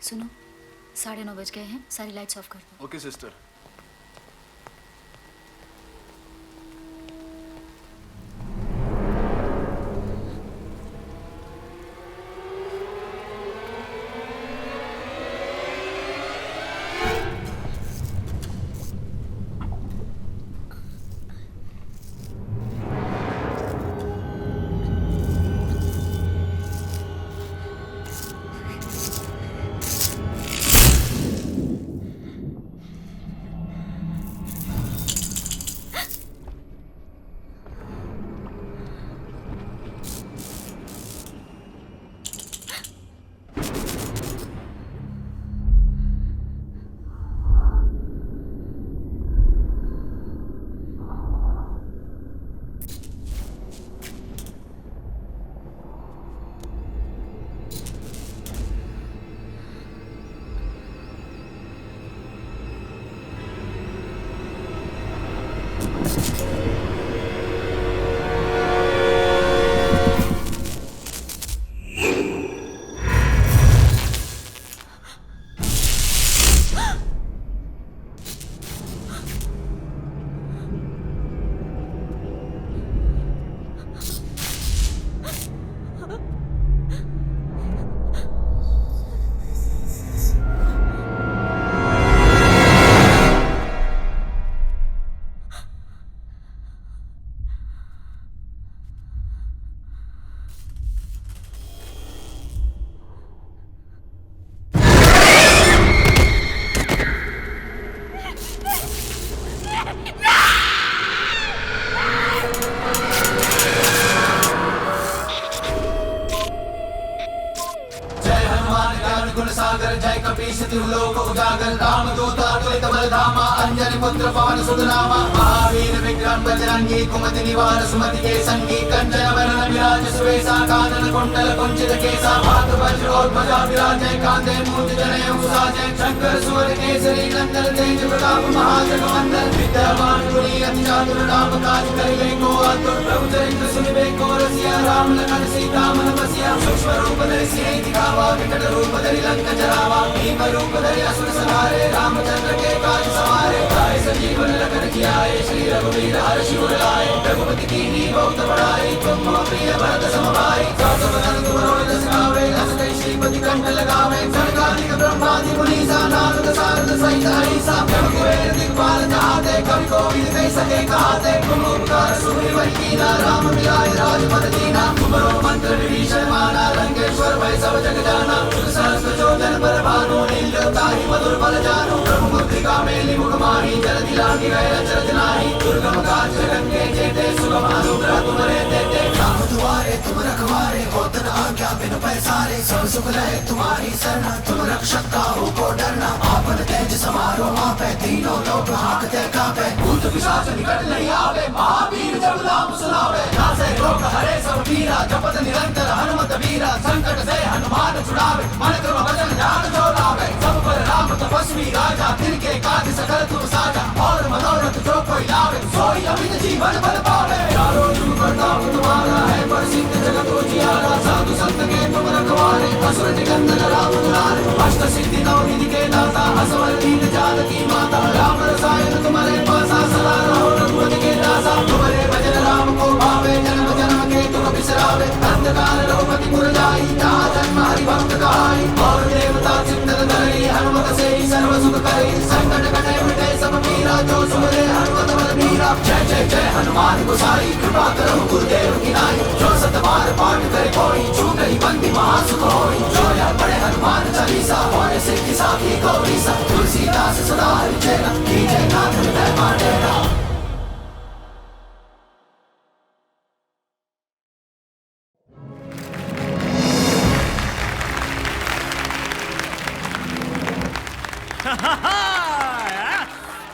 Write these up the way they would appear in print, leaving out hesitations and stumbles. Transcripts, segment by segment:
सुनो, 9:30 बज गए हैं, सारी लाइट्स ऑफ कर दो। Okay sister. सागर जय कपीश त्रिलोक उजागर राम दूता तुलित बलधामा अंजनी पुत्र पवन सुत नामा महावीर विक्रम बजरंगी कुमति निवार सुमति के संगी कंचन वरण विराज सुवेशा कानन कुंडल कुंचित केसा भात वज्र और ध्वजा विराजै कांधे मूंज जनेऊ साजै शंकर सुवर केसरी नंदन तेज प्रताप महाजगवंदन विद्यावान गुणी अति चातुर राम काज करिबे को आतुर प्रभु चरित्र सुनिबे को रसिया राम लखन सीता मन बसिया सूक्ष्म रूप धरि सिंह दिखावा विकट रूप धरि लंका जरावा भीम रूप धरि असुर संहारे रामचंद्र के काज सवारे लाए संजीवन लखन जियाए श्री रघुवीर हर्षि उर लाए रघुपति कीन्ही बहुत बड़ाई तुम मम प्रिय भरत सम भाई जात बदन तुम रोज गावे अस कई श्रीपति कंठ लगावे सनकादिक ब्रह्मादि मुनीसा नारद सारद सहित अहिसा जब कुबेर दिक्पाल चाहते कवि कोविद कह सके कहाते तुम उपकार सुग्रीव कीना राम मिलाए राजपद दीना तुमरो मंत्र विभीषण माना लंकेश्वर भय सब जग जाना सहस्त्र जोजन पर भानु नीलताहि मधुर बल जानु प्रभु मुद्रिका मेलि मुख माहि जलधि लांघि गए अचरज नाहि दुर्गम काज जगत के जेते सुगम अनुग्रह तुम्हारे देते राम दुआरे तुम रखवारे होत न आज्ञा बिनु पैसारे सब सुख लहे तुम्हारी शरण तुम रक्षक काहू को डरना आपन तेज समारो आपे तीनों लोक हांकते कांपे भूत पिशाच निकट नहीं आवे महावीर जब नाम सुनावे नासे रोग हरे सब पीरा जपत निरंतर हनुमत वीरा संकट से हनुमान छुड़ावे मन क्रम वचन ध्यान जो लावे सब पर राम तपस्वी राजा तिनके काज सकल तुम साजा और मनोरथ जो कोई लावे सोई अमित जीवन बल पावे चारों जुग प्रताप तुम्हारा है प्रसिद्ध जगत उजियारा साधु संत के तुम रखवारे असुर निकंदन राम दुलारे अष्ट सिद्धि नौ निधि के दाता असवर दीन जानकी माता राम रसायन तुम्हारे पासा सदा रहो रघुपति के दासा तुम्हारे भजन राम को भावे जन्म जन्म के तुम बिसरावे अंधकार रघुपति पुर जाई जहाँ जन्म हरि भक्त कहाई और देवता चिंतन धरई हनुमत से ही सर्व सुख करई संकट कटे मिटे सब पीरा जो सुमरे हनुमत बल मीरा जय जय जय हनुमान गोसाई कृपा करो गुरुदेव की नाई जो सत बार पाठ करे कोई छूट ही बंदी महासुख होई जो यह पढ़े हनुमान चालीसा और सिद्धि साखी गौरी सा तुलसीदास सदा हरिचेरा कीजे नाथ हृदय मांडेरा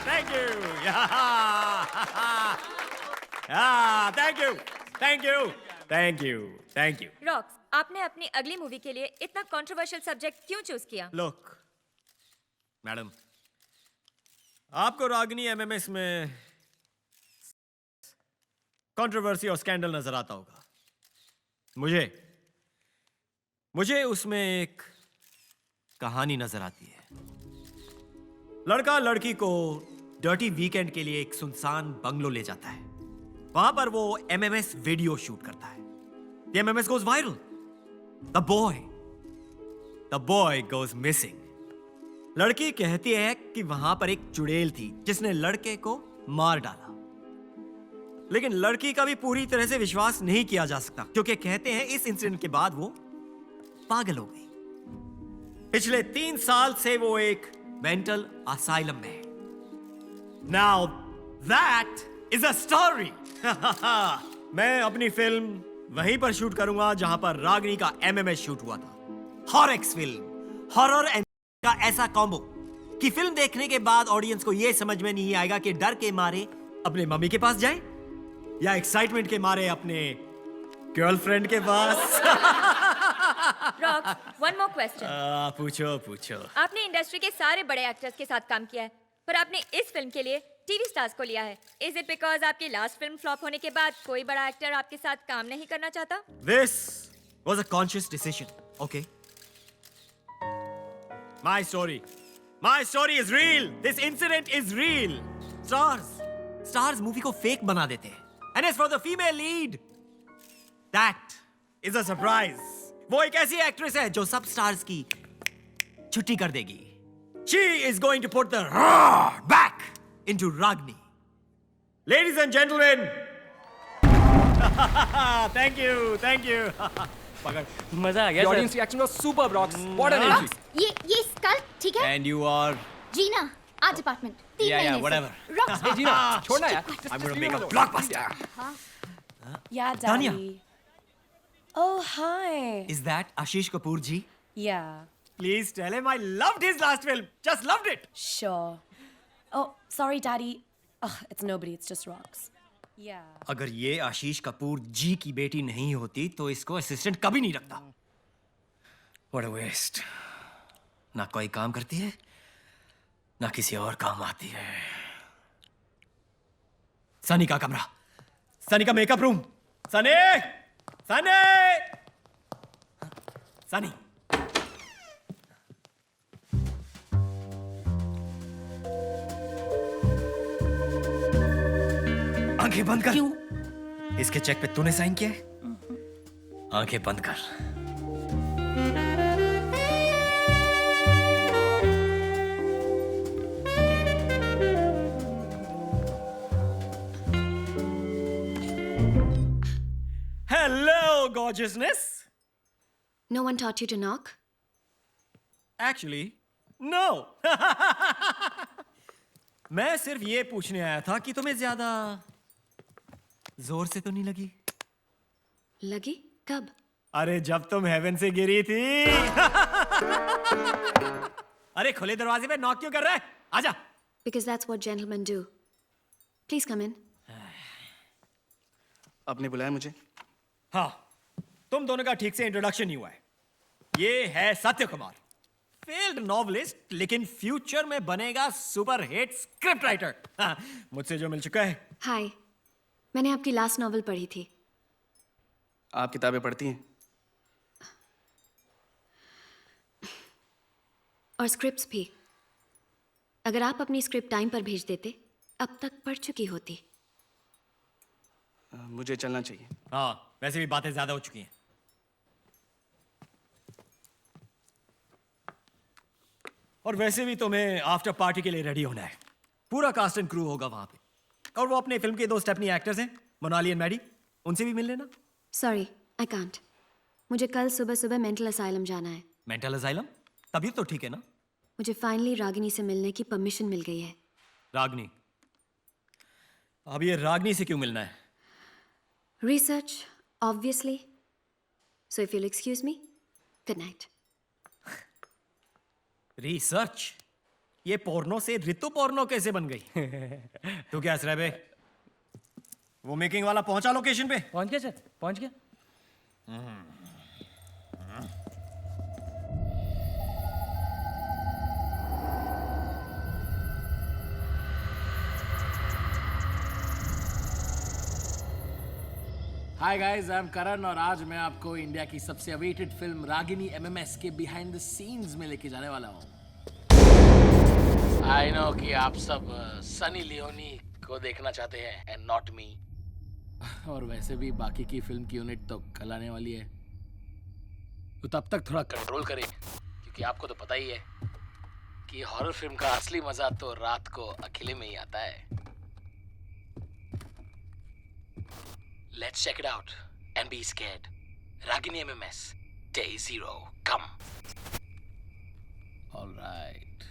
Thank you. Thank you. Thank you. Thank you. Thank you. Rocks, आपने अपनी अगली मूवी के लिए इतना कंट्रोवर्शियल सब्जेक्ट क्यों चूज किया? Look, मैडम, आपको रागिनी एमएमएस में कंट्रोवर्सी और स्कैंडल नजर आता होगा। मुझे उसमें एक कहानी नजर आती है। लड़का लड़की को डर्टी वीकेंड के लिए एक सुनसान बंगलो ले जाता है। वहां पर वो एमएमएस वीडियो शूट करता है। The MMS goes viral. The boy goes missing. लड़की कहती है कि वहां पर एक चुड़ैल थी जिसने लड़के को मार डाला। लेकिन लड़की का भी पूरी तरह से विश्वास नहीं किया जा सकता क्योंकि कहते हैं इस इंसिडेंट के बाद वो पागल हो गई। पिछले 3 साल से वो एक मेंटल असाइलम में है। Now that is a story. मैं अपनी फिल्म वहीं पर शूट करूंगा जहां पर रागिनी का एमएमएस शूट हुआ था। हॉरर फिल्म, हॉरर एंड का ऐसा कॉम्बो कि फिल्म देखने के बाद ऑडियंस को यह समझ में नहीं आएगा कि डर के मारे अपने मम्मी के पास जाए या एक्साइटमेंट के मारे अपने गर्लफ्रेंड के पास। Rock, one more question. पूछो। आपने इंडस्ट्री के सारे बड़े एक्टर्स के साथ काम किया है, पर आपने इस फिल्म के लिए टीवी स्टार्स को लिया है। इज इट बिकॉज आपकी लास्ट फिल्म फ्लॉप होने के बाद कोई बड़ा एक्टर आपके साथ काम नहीं करना चाहता? This was a conscious decision, okay? My story is real. This incident is real. Stars movie को fake बना देते हैं. And as for the female lead, that is a surprise. वो एक ऐसी एक्ट्रेस है जो सब स्टार्स की छुट्टी कर देगी. She is going to put the roar back into Ragini. Ladies and gentlemen, thank you. पकड़. मजा आ गया। Audience reaction was superb Rocks. What an energy. ये स्कल ठीक है? And you are Jeena, art department 3 महीने से। whatever. Rocks. ए जीना, छोड़ना यार। I'm going to make a blockbuster. Yeah, Tanya. Daddy. Oh, hi. Is that Ashish Kapoor ji? Yeah, Please tell him I loved his last film. Just loved it. sure. Oh, sorry, Daddy. Ugh, it's nobody, it's just rocks. Yeah. अगर ये आशीष कपूर जी की बेटी नहीं होती तो इसको assistant कभी नहीं रखता। What a waste. ना कोई काम करती है, ना किसी और काम आती है। सनी का कमरा, सनी का मेकअप रूम, सनी। आंखें बंद कर। क्यों? इसके चेक पे तूने साइन किया है? आंखें बंद कर। Hello, gorgeousness. No one taught you to knock? Actually, no. मैं सिर्फ ये पूछने आया था कि तुम्हें ज्यादा जोर से तो नहीं लगी? लगी? कब? अरे जब तुम हेवन से गिरी थी। अरे खुले दरवाजे पे नॉक क्यों कर रहा है? आजा। Because that's what gentlemen do. Please come in. आपने बुलाया मुझे? हाँ, तुम दोनों का ठीक से इंट्रोडक्शन नहीं हुआ है। ये है सत्य कुमार, फेल्ड नॉवलिस्ट, लेकिन फ्यूचर में बनेगा सुपर हिट स्क्रिप्ट राइटर। हाँ, मुझसे जो मिल चुका है। हाय, मैंने आपकी लास्ट नॉवल पढ़ी थी। आप किताबें पढ़ती हैं? और स्क्रिप्ट्स भी। अगर आप अपनी स्क्रिप्ट टाइम पर भेज देते, अब तक पढ़ चुकी होती। मुझे चलना चाहिए। हाँ, वैसे भी बातें ज्यादा हो चुकी हैं। और वैसे भी तुम्हें आफ्टर पार्टी के लिए रेडी होना है। पूरा कास्ट एंड क्रू होगा वहां पे। और वो अपने फिल्म के 2 स्टेपनी एक्टर्स हैं, मोनाली एंड मैडी, उनसे भी मिल लेना। Sorry, I can't. मुझे कल सुबह सुबह मेंटल असाइलम जाना है। Mental asylum? तभी तो ठीक है ना। मुझे फाइनली रागिनी से मिलने की परमिशन मिल गई है। रागनी? अब ये रागनी से क्यों मिलना है? Research, obviously. So if you'll excuse me, good night. Research? ये पोर्नो से ऋतु पोर्नो कैसे बन गई? तू क्या हंस रहा है बे? वो मेकिंग वाला पहुंचा लोकेशन पे? पहुंच गया सर, पहुंच गया। हाय गाइस, आई एम करण और आज मैं आपको इंडिया की सबसे अवेटेड फिल्म रागिनी एमएमएस के बिहाइंड द सीन्स में लेके जाने वाला हूँ। आई नो कि आप सब सनी लियोनी को देखना चाहते हैं एंड नॉट मी। और वैसे भी बाकी की फिल्म की यूनिट तो कल आने वाली है, तो तब तक थोड़ा कंट्रोल करें, क्योंकि आपको तो पता ही है कि हॉरर फिल्म का असली मजा तो रात को अकेले में ही आता है। Let's check it out and be scared. Ragini MMS, Day 0, come. All right.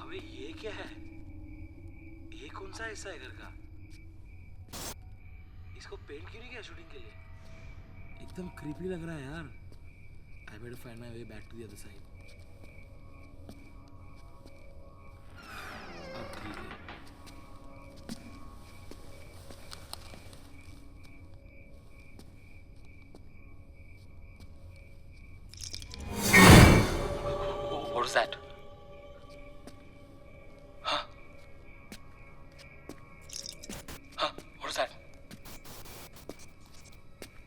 अबे ये क्या है? ये कौन सा हिस्सा है घर का? इसको पेंट क्यों नहीं किया शूटिंग के लिए? एकदम क्रीपी लग रहा है यार. I better find my way back to the other side. अब ठीक है. What is that? Huh? Huh? What is that?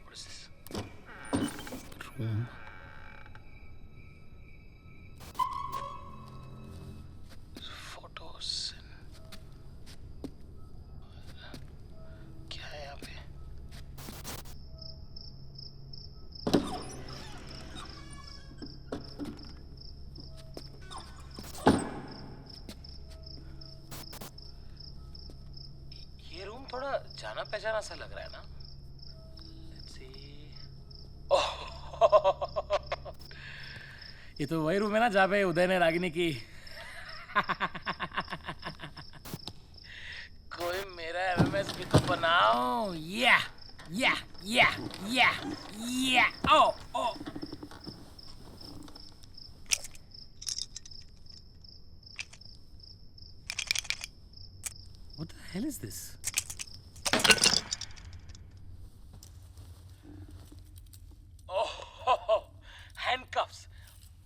What is this? Room. Photos. क्या है यहाँ पे? ये रूम थोड़ा जाना पहचाना सा लग रहा है ना? Let's see. ओह, ये तो वही रूम है ना जहाँ पे उदय ने रागिनी की कोई मेरा एमएमएस भी तो बनाओ. या या या या या ओ ओ. What the hell is this? Oh, handcuffs,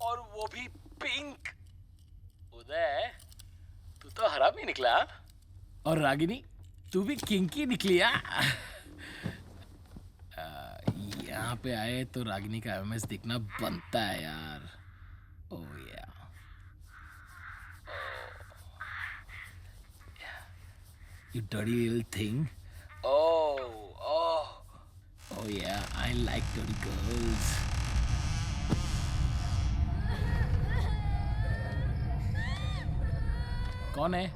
और वो भी पिंक. उदय, तू तो हरामी निकला. और रागिनी, तू भी किंकी निकली. यहाँ पे आए तो रागिनी का एमएमएस दिखना बनता है यार. ओह या. You dirty little thing. Oh yeah, I like dirty girls. कौन है?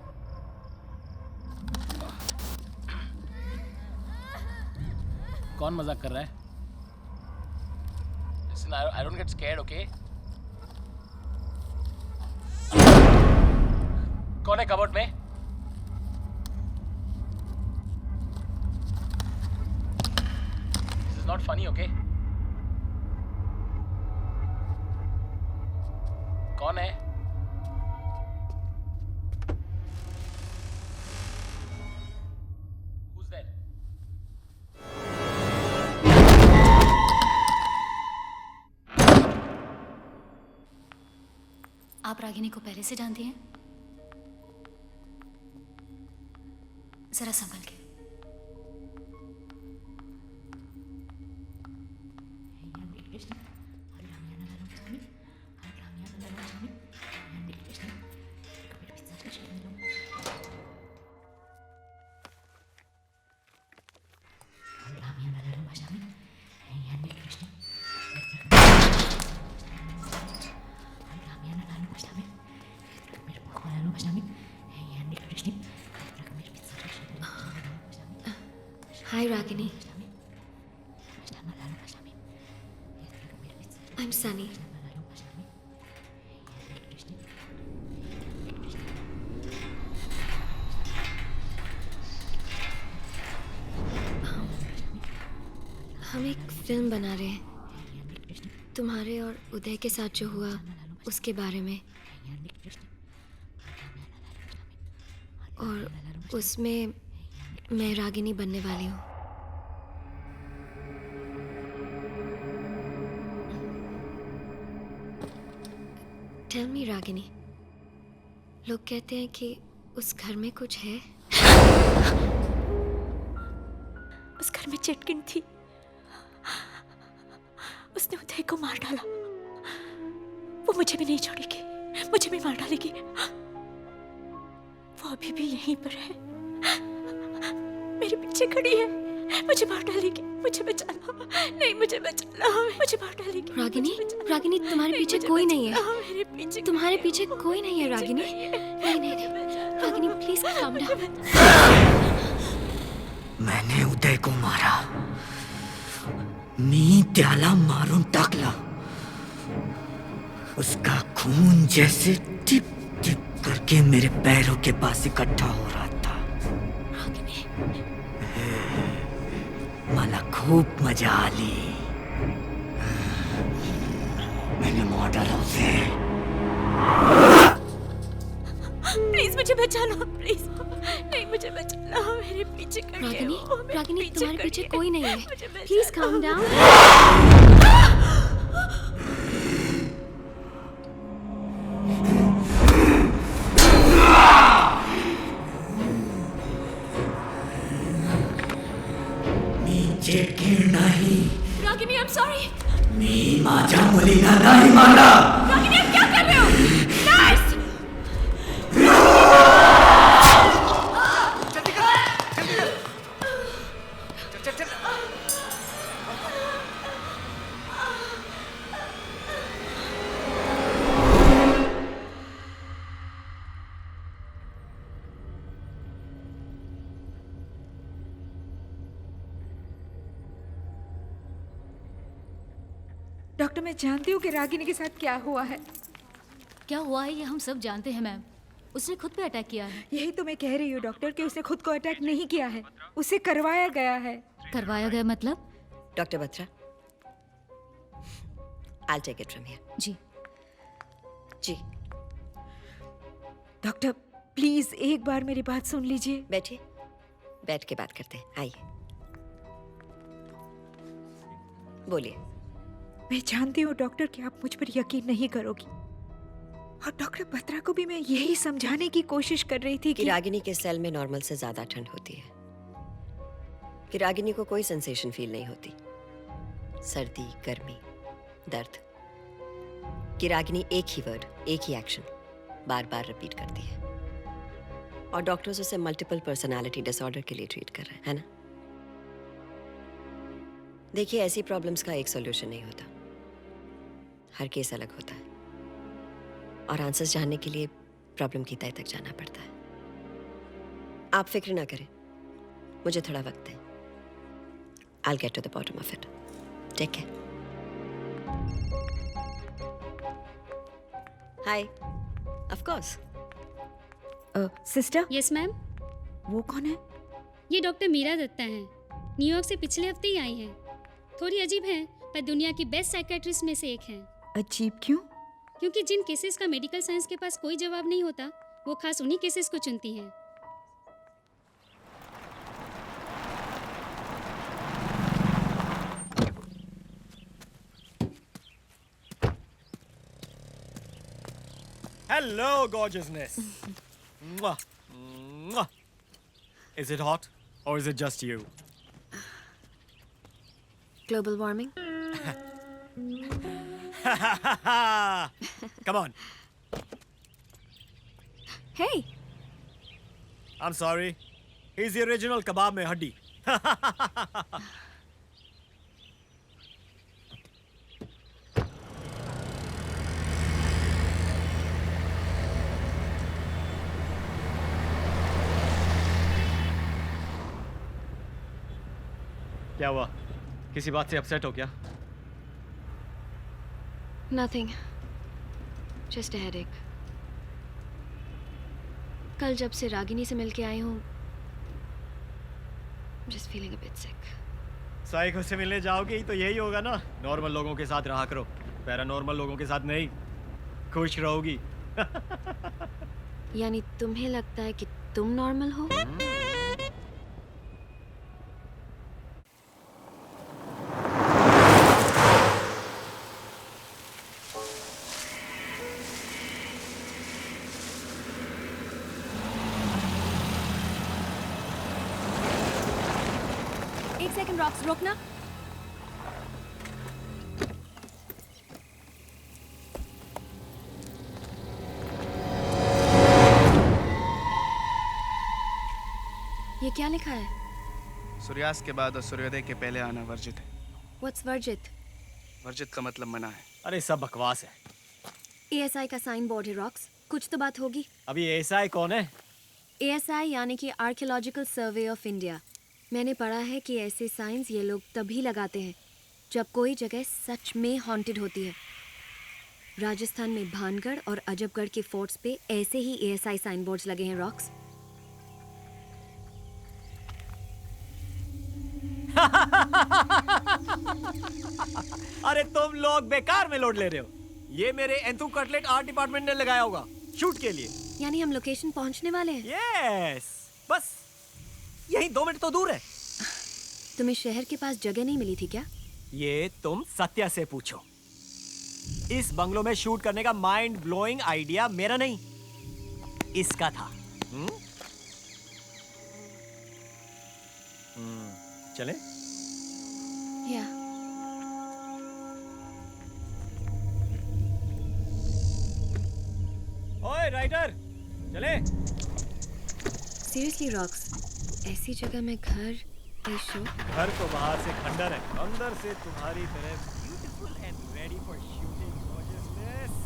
कौन मजाक कर रहा है? Listen, I don't get scared, okay? कौन है कबर्ड में? This is not funny, okay? कौन है? Who's there? आप रागिनी को पहले से जानती हैं? जरा संभल के. Hi, Ragini. I'm Sunny. हम एक फिल्म बना रहे हैं तुम्हारे और उदय के साथ जो हुआ उसके बारे में, और उसमें मैं रागिनी बनने वाली हूँ. Tell me, Ragini, लोग कहते हैं कि उस घर में कुछ है। उस घर में चटकिन थी। उसने उदय को मार डाला। वो मुझे भी नहीं छोड़ेगी, मुझे भी मार डालेगी। वो अभी भी यहीं पर है, मेरे पीछे खड़ी है। मुझे मार डालेगी, मुझे बचा लो। नहीं, मुझे बचा लो, मुझे मार डालेगी। रागिनी, रागिनी तुम्हारे पीछे कोई नहीं है। तुम्हारे पीछे कोई नहीं है रागिनी। नहीं नहीं नहीं, रागिनी प्लीज काम डाउन। मैंने उदय को मारा। मी त्याला मारून टाकला। उसका खून जैसे टिप टिप करके मेरे पैरों के पास इकट्ठा हो रहा था। मला खूप मजा आली। मैंने मार डाला उसे। प्लीज मुझे बचा लो, प्लीज। नहीं, मुझे बचा लो, मेरे पीछे खड़ी है। रागिनी, वो मेरे रागिनी तुम्हारे खड़ी पीछे है। कोई नहीं है। मुझे बचा प्लीज लो। Calm down. नीचे गिर नहीं। Ragini, I am sorry. मी माझ्या मुलीला नाही मारला। रागिनी, आप क्या कर रहे हो? नर्स! डॉक्टर, मैं जानती हूँ कि रागिनी के साथ क्या हुआ है। क्या हुआ है ये हम सब जानते हैं मैम। उसने खुद पे अटैक किया है। यही तो मैं कह रही हूँ डॉक्टर कि उसने खुद को अटैक नहीं किया है, उसे करवाया गया है। करवाया गया मतलब? Doctor Batra, I'll take it from here. जी जी। डॉक्टर प्लीज एक बार मेरी बात सुन लीजिए। बैठिए, बैठ के बात करते हैं। आइए, बोलिए। मैं जानती हूँ डॉक्टर कि आप मुझ पर यकीन नहीं करोगी, और डॉक्टर बत्रा को भी मैं यही समझाने की कोशिश कर रही थी कि रागिनी के सेल में नॉर्मल से ज्यादा ठंड होती है, कि रागिनी को कोई सेंसेशन फील नहीं होती, सर्दी, गर्मी, दर्द, कि रागिनी एक ही वर्ड, एक ही एक्शन बार बार रिपीट करती है, और डॉक्टर्स उसे मल्टीपल पर्सनालिटी डिसऑर्डर के लिए ट्रीट कर रहे हैं, है ना? देखिए, ऐसी प्रॉब्लम्स का एक सॉल्यूशन नहीं होता, हर केस अलग होता है, और आंसर्स जानने के लिए प्रॉब्लम की तह तक जाना पड़ता है। आप फिक्र ना करें, मुझे थोड़ा वक्त है। I'll get to the bottom of it. Take care. Hi. Of course. Sister. Yes ma'am. वो कौन है? ये डॉक्टर मीरा दत्ता हैं। न्यूयॉर्क से पिछले हफ्ते ही आई हैं। थोड़ी अजीब हैं, पर दुनिया की बेस्ट साइकेट्रिस्ट में से एक हैं। अजीब क्यों? क्योंकि जिन केसेस का मेडिकल साइंस के पास कोई जवाब नहीं होता, वो खास उन्हीं केसेस को चुनती हैं। Hello, gorgeousness. Mwah. Mwah. Is it hot or is it just you? Global warming? Come on. Hey. I'm sorry. He's the original kebab mein haddi. क्या हुआ? किसी बात से अपसेट हो क्या? Nothing. Just a headache. कल जब से रागिनी से मिलके आई हूँ, just feeling a bit sick. Psycho से मिलने जाओगी तो यही होगा ना, नॉर्मल लोगों के साथ रहा करो, पैरानॉर्मल लोगों के साथ नहीं। खुश रहोगी। यानी तुम्हें लगता है कि तुम नॉर्मल हो? एक सेकंड रॉक्स, रोकना। ये क्या लिखा है? सूर्यास्त के बाद और सूर्योदय के पहले आना वर्जित है। What's वर्जित? वर्जित का मतलब मना है। अरे सब बकवास है। ASI का साइन बोर्ड है रॉक्स, कुछ तो बात होगी। अभी ASI कौन है? ASI यानी कि आर्कियोलॉजिकल सर्वे ऑफ इंडिया। मैंने पढ़ा है कि ऐसे साइंस ये लोग तभी लगाते हैं जब कोई जगह सच में हॉन्टेड होती है। राजस्थान में भानगढ़ और अजबगढ़ के फोर्ट्स पे ऐसे ही ASI साइन बोर्ड्स लगे हैं रॉक्स। अरे तुम लोग बेकार में लोड ले रहे हो। ये मेरे एंथू कटलेट आर्ट डिपार्टमेंट ने लगाया होगा शूट के लिए। यानी हम लोकेशन पहुंचने वाले हैं? यस, बस यही 2 मिनट तो दूर है। तुम्हें शहर के पास जगह नहीं मिली थी क्या? ये तुम सत्या से पूछो। इस बंगलो में शूट करने का माइंड ब्लोइंग आइडिया मेरा नहीं, इसका था। चले? या ओए राइटर, चले? सीरियसली रॉक्स, ऐसी जगह में घर, ये शो। घर तो बाहर से खंडर है, अंदर से तुम्हारी तरह beautiful and ready for shooting gorgeousness.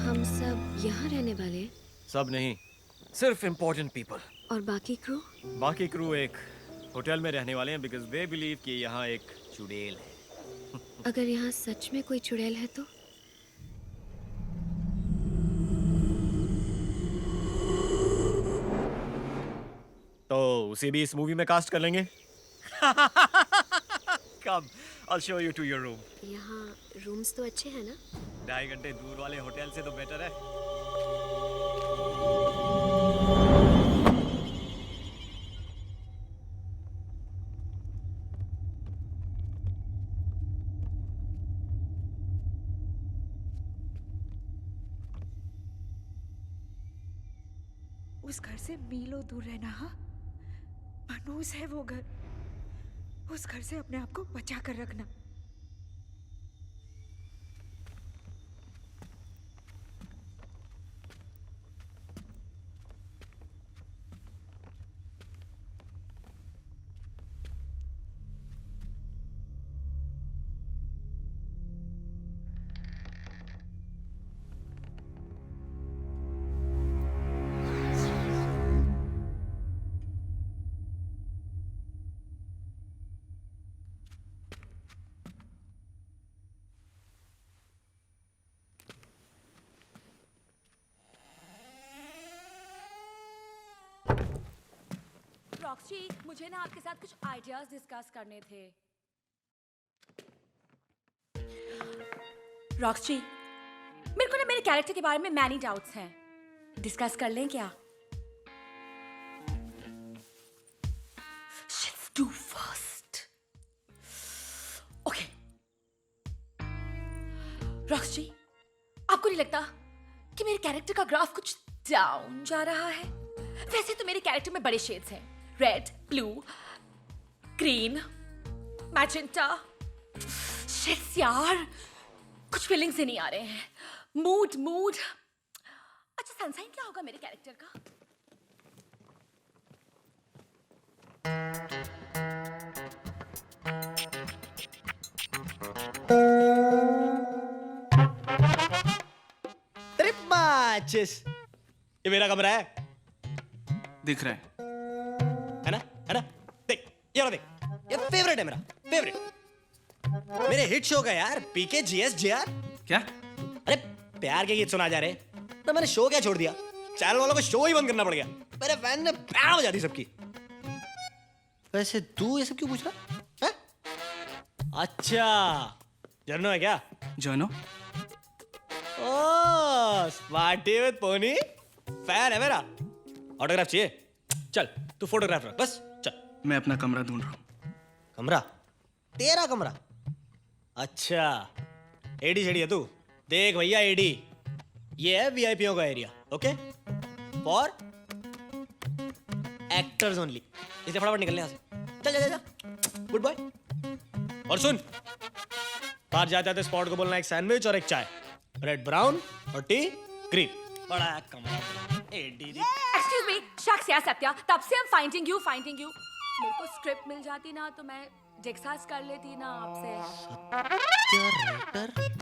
हम सब यहाँ रहने वाले हैं? सब नहीं, सिर्फ इम्पोर्टेंट पीपल। और बाकी क्रू? बाकी क्रू एक होटल में रहने वाले हैं बिकॉज दे बिलीव कि यहाँ एक चुड़ैल है। अगर यहाँ सच में कोई चुड़ैल है तो? तो उसे भी इस मूवी में कास्ट कर लेंगे। कम, I'll show you to your room. यहाँ रूम्स तो अच्छे हैं ना? 2.5 घंटे दूर वाले होटल से तो बेटर है। उस घर से मीलों दूर रहना। हाँ, मनूस है वो घर। उस घर से अपने आप को बचा कर रखना। रॉक्सी, मुझे ना आपके साथ कुछ आइडियाज डिस्कस करने थे। रॉक्सी, मेरे को ना मेरे कैरेक्टर के बारे में मैनी डाउट्स हैं। डिस्कस कर लें क्या? Let's do first. Okay. Roxy, आपको नहीं लगता कि मेरे कैरेक्टर का ग्राफ कुछ डाउन जा रहा है? वैसे तो मेरे कैरेक्टर में बड़े शेड्स हैं, red, blue, green, magenta. Sheets यार, कुछ फीलिंग्स ही नहीं आ रहे हैं। मूड। अच्छा, सनसाइन क्या होगा मेरे कैरेक्टर का? Trip matches. ये मेरा कमरा है, दिख रहा है ना? देख, ये देख, ये फेवरेट है मेरा, फेवरेट। मेरे हिट शो का यार, पीके जीएस जेआर। क्या? अरे प्यार के गीत सुना जा रहे, तो मैंने शो क्या छोड़ दिया? चैनल वालों को शो ही बंद करना पड़ गया। मेरे फैन ने पैर हो जाती सबकी। वैसे तू ये सब क्यों पूछ रहा है? अच्छा, जर्नो है क्या? Journo? Oh, smarty with pony fan है मेरा। ऑटोग्राफ चाहिए? चल तू फोटोग्राफ रख बस चल। मैं अपना कमरा ढूंढ रहा हूँ। कमरा? तेरा कमरा? अच्छा एडी शेडी है तू। देख भैया एडी, ये है वीआईपीओ का area, okay, for actors only. इसलिए फटाफट निकलने यहाँ से। चल जा जा, गुड बॉय। और सुन, बाहर जाते जाते स्पॉट को बोलना एक सैंडविच और एक चाय, रेड ब्राउन और टी ग्रीन। बड़ा कमरा एडी। एक्सक्यूज मी, शख्स या सत्या, तब से हम फाइंडिंग यू। मेरे को स्क्रिप्ट मिल जाती ना तो मैं डिस्कस कर लेती ना आपसे।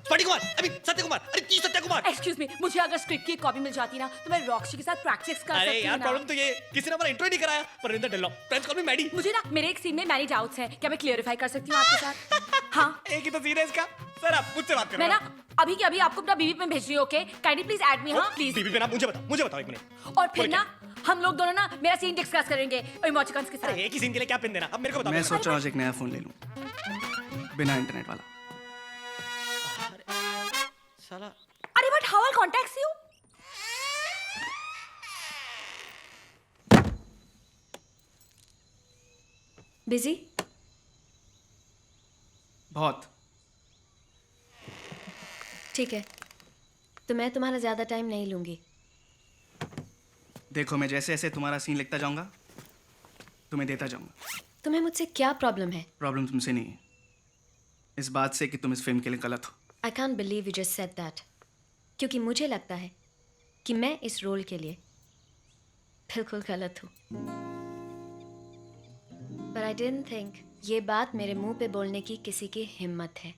सत्य कुमार, अभी सत्य कुमार, अरे की सत्य कुमार। एक्सक्यूज मी, मुझे अगर स्क्रिप्ट की कॉपी मिल जाती ना तो मैं रॉक्सी के साथ प्रैक्टिस कर सकती अरे यार ना। प्रॉब्लम तो ये किसी ने हमारा इंट्रो ही नहीं कराया। परिंदा डेलो, फ्रेंड्स कॉल मी मैडी। मुझे ना मेरे एक सीन में मैनी डाउट्स हैं, क्या मैं क्लियरिफाई कर सकती हूँ आपके साथ? हाँ, एक ही तो सीन है इसका। सर आप मुझसे बात करो। मैं ना अभी के अभी आपको अपना बीवी पे भेज रही हूँ, okay? Kindly please add me. हाँ प्लीज। बीबी पे ना मुझे बताओ एक मिनट। और फिर ना हम लोग दोनों ना मेरा सीन डिस्कस करेंगे इमोटिकॉन्स के साथ। एक ही सीन के लिए क्या पिन देना? अब मेरे को बताओ। मैं सोच रहा हूँ आज एक नया फोन ले लूँ, बिना इंटरनेट वाला। साला अरे but how eye contact you? Busy? बहुत। ठीक है, तो मैं तुम्हारा ज्यादा टाइम नहीं लूंगी। देखो मैं जैसे जैसे तुम्हारा सीन लिखता जाऊंगा तुम्हें देता जाऊंगा। तुम्हें मुझसे क्या प्रॉब्लम है? प्रॉब्लम तुमसे नहीं है, इस बात से कि तुम इस फिल्म के लिए गलत हो। I can't believe you just said that, क्योंकि मुझे लगता है कि मैं इस रोल के लिए बिल्कुल गलत हूँ। पर आई डिडंट थिंक ये बात मेरे मुंह पे बोलने की किसी की हिम्मत है।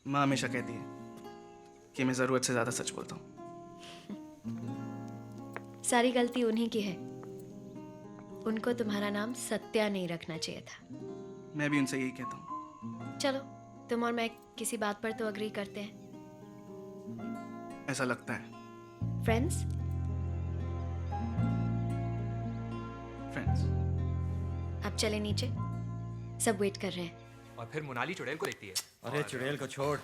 माँ हमेशा कहती है कि मैं जरूरत से ज्यादा सच बोलता हूँ। सारी गलती उन्हीं की है, उनको तुम्हारा नाम सत्या नहीं रखना चाहिए था। मैं भी उनसे यही कहता हूँ। चलो तुम और मैं किसी बात पर तो अग्री करते हैं। ऐसा लगता है। फ्रेंड्स? फ्रेंड्स। अब चले नीचे, सब वेट कर रहे हैं। और फिर मोनाली चुड़ैल को देखती है। अरे चुड़ैल को छोड़,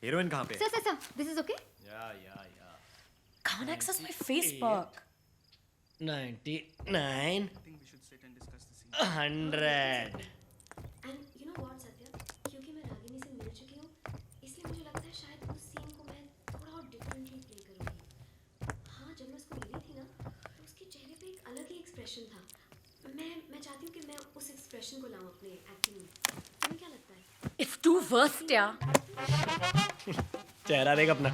हीरोइन कहाँ पे? Sir, this is okay? या Can't access my Facebook. 99 100। And you know what Satya, क्योंकि मैं रागिनी से मिल चुकी हूँ इसलिए मुझे लगता है शायद उस सीन को मैं थोड़ा और डिफरेंटली प्ले करूँगी। हाँ, जब मैं उसको मिली थी ना तो उसके चेहरे पे एक अलग ही एक्सप्रेशन था। मैं चाहती हूँ कि मैं उस एक्सप्रेशन को लाऊं अपने एक्टिंग में। तुम्हें क्या लगता है? It's too worst यार। चेहरा देख अपना,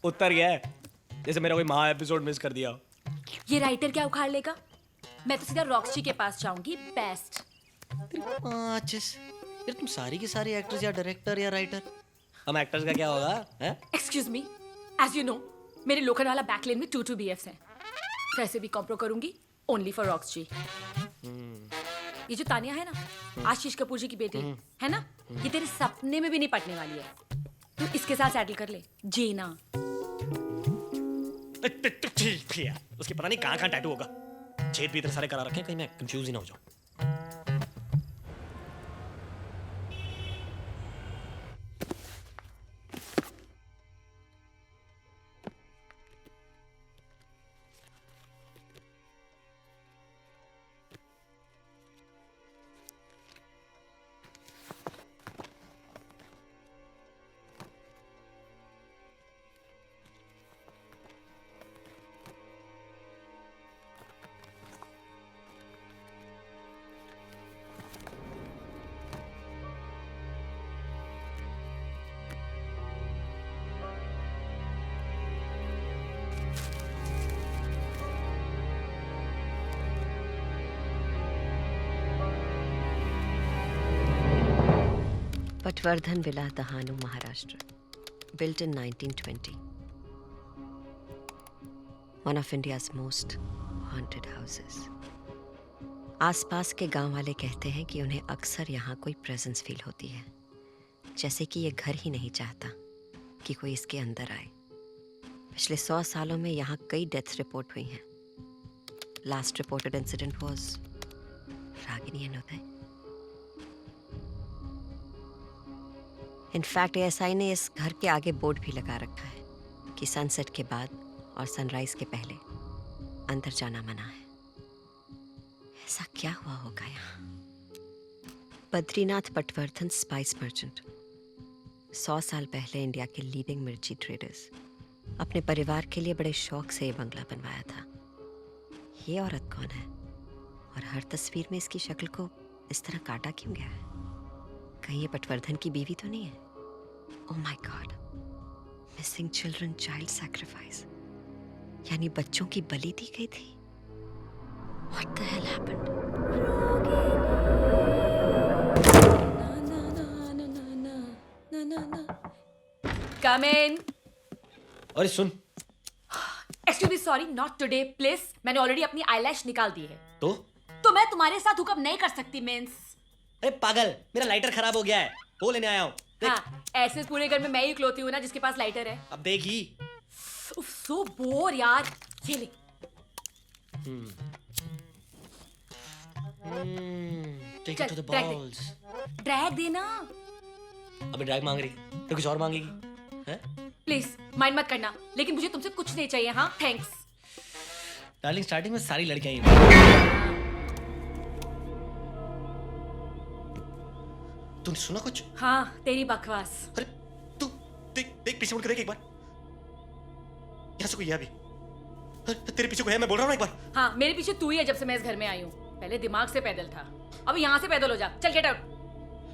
उतर गया है जैसे मेरा कोई महा एपिसोड मिस कर दिया। ये राइटर क्या उखाड़ लेगा? मैं तो सीधा रॉक्सी के पास जाऊंगी। बेस्ट। यार तुम सारी की सारी एक्टर्स या डायरेक्टर या राइटर, हम एक्टर्स का क्या होगा? Excuse me, as you know मेरे लोखंडवाला बैकलेन में 2 BFs हैं। वैसे भी कॉम्प्रो करूंगी ओनली फॉर रॉक्सी। ये जो तानिया है ना, आशीष कपूर जी की बेटी है ना, ये तेरे सपने में भी नहीं पटने वाली है। तू इसके साथ सेटल कर ले, जीना। उसके पता नहीं कहाँ टैटू होगा, छेद भी इतने सारे करा रखे हैं, कहीं मैं कंफ्यूज ही ना हो जाऊं। Patwardhan Villa, Dahanu, Maharashtra. Built in 1920. One of India's most haunted houses. आसपास के गांव वाले कहते हैं कि उन्हें अक्सर यहाँ कोई प्रेजेंस फील होती है, जैसे कि ये घर ही नहीं चाहता कि कोई इसके अंदर आए। पिछले 100 सालों में यहाँ कई डेथ्स रिपोर्ट हुई हैं। Last reported incident was Ragini and Uday. In fact ASI ने इस घर के आगे बोर्ड भी लगा रखा है कि सनसेट के बाद और सनराइज के पहले अंदर जाना मना है। ऐसा क्या हुआ होगा यहाँ? बद्रीनाथ पटवर्धन स्पाइस मर्चेंट 100 साल पहले इंडिया के लीडिंग मिर्ची ट्रेडर्स अपने परिवार के लिए बड़े शौक से ये बंगला बनवाया था। ये औरत कौन है और हर तस्वीर में इसकी शक्ल को इस तरह काटा क्यों गया है? कहीं ये पटवर्धन की बीवी तो नहीं है? Oh my god, missing children child sacrifice, यानी बच्चों की बलि दी गई थी। What the hell happened? Come in. अरे सुन, excuse me, sorry, not today please. मैंने ऑलरेडी अपनी आईलैश निकाल दी है। तो मैं तुम्हारे साथ हुकअप नहीं कर सकती मींस। अरे पागल, मेरा लाइटर खराब हो गया है, वो लेने आया हूँ। हाँ, ऐसे पूरे घर में मैं ही इकलौती हूँ ना जिसके पास लाइटर है। अब देखी। उफ, सो बोर यार। ये ले। टेक चल, इट टू द ड्रैग दे। बॉल्स। ड्रैग देना। अबे ड्रैग मांग रही तो कुछ और मांगेगी हैं? प्लीज माइंड मत करना, लेकिन मुझे तुमसे कुछ नहीं चाहिए। हाँ, थैंक्स। डार्लिंग, स्टार्टिंग में सारी लड़कियां ही हैं। तूने सुना कुछ? हाँ, तेरी बकवास। अरे तू देख देख पीछे मुड़ के देख एक बार। यहाँ से कोई है अभी? अरे तेरे पीछे कोई है, मैं बोल रहा हूँ ना एक बार। हाँ, मेरे पीछे तू ही है जब से मैं इस घर में आई हूँ। पहले दिमाग से पैदल था, अब यहाँ से पैदल हो जा। चल गेट आउट,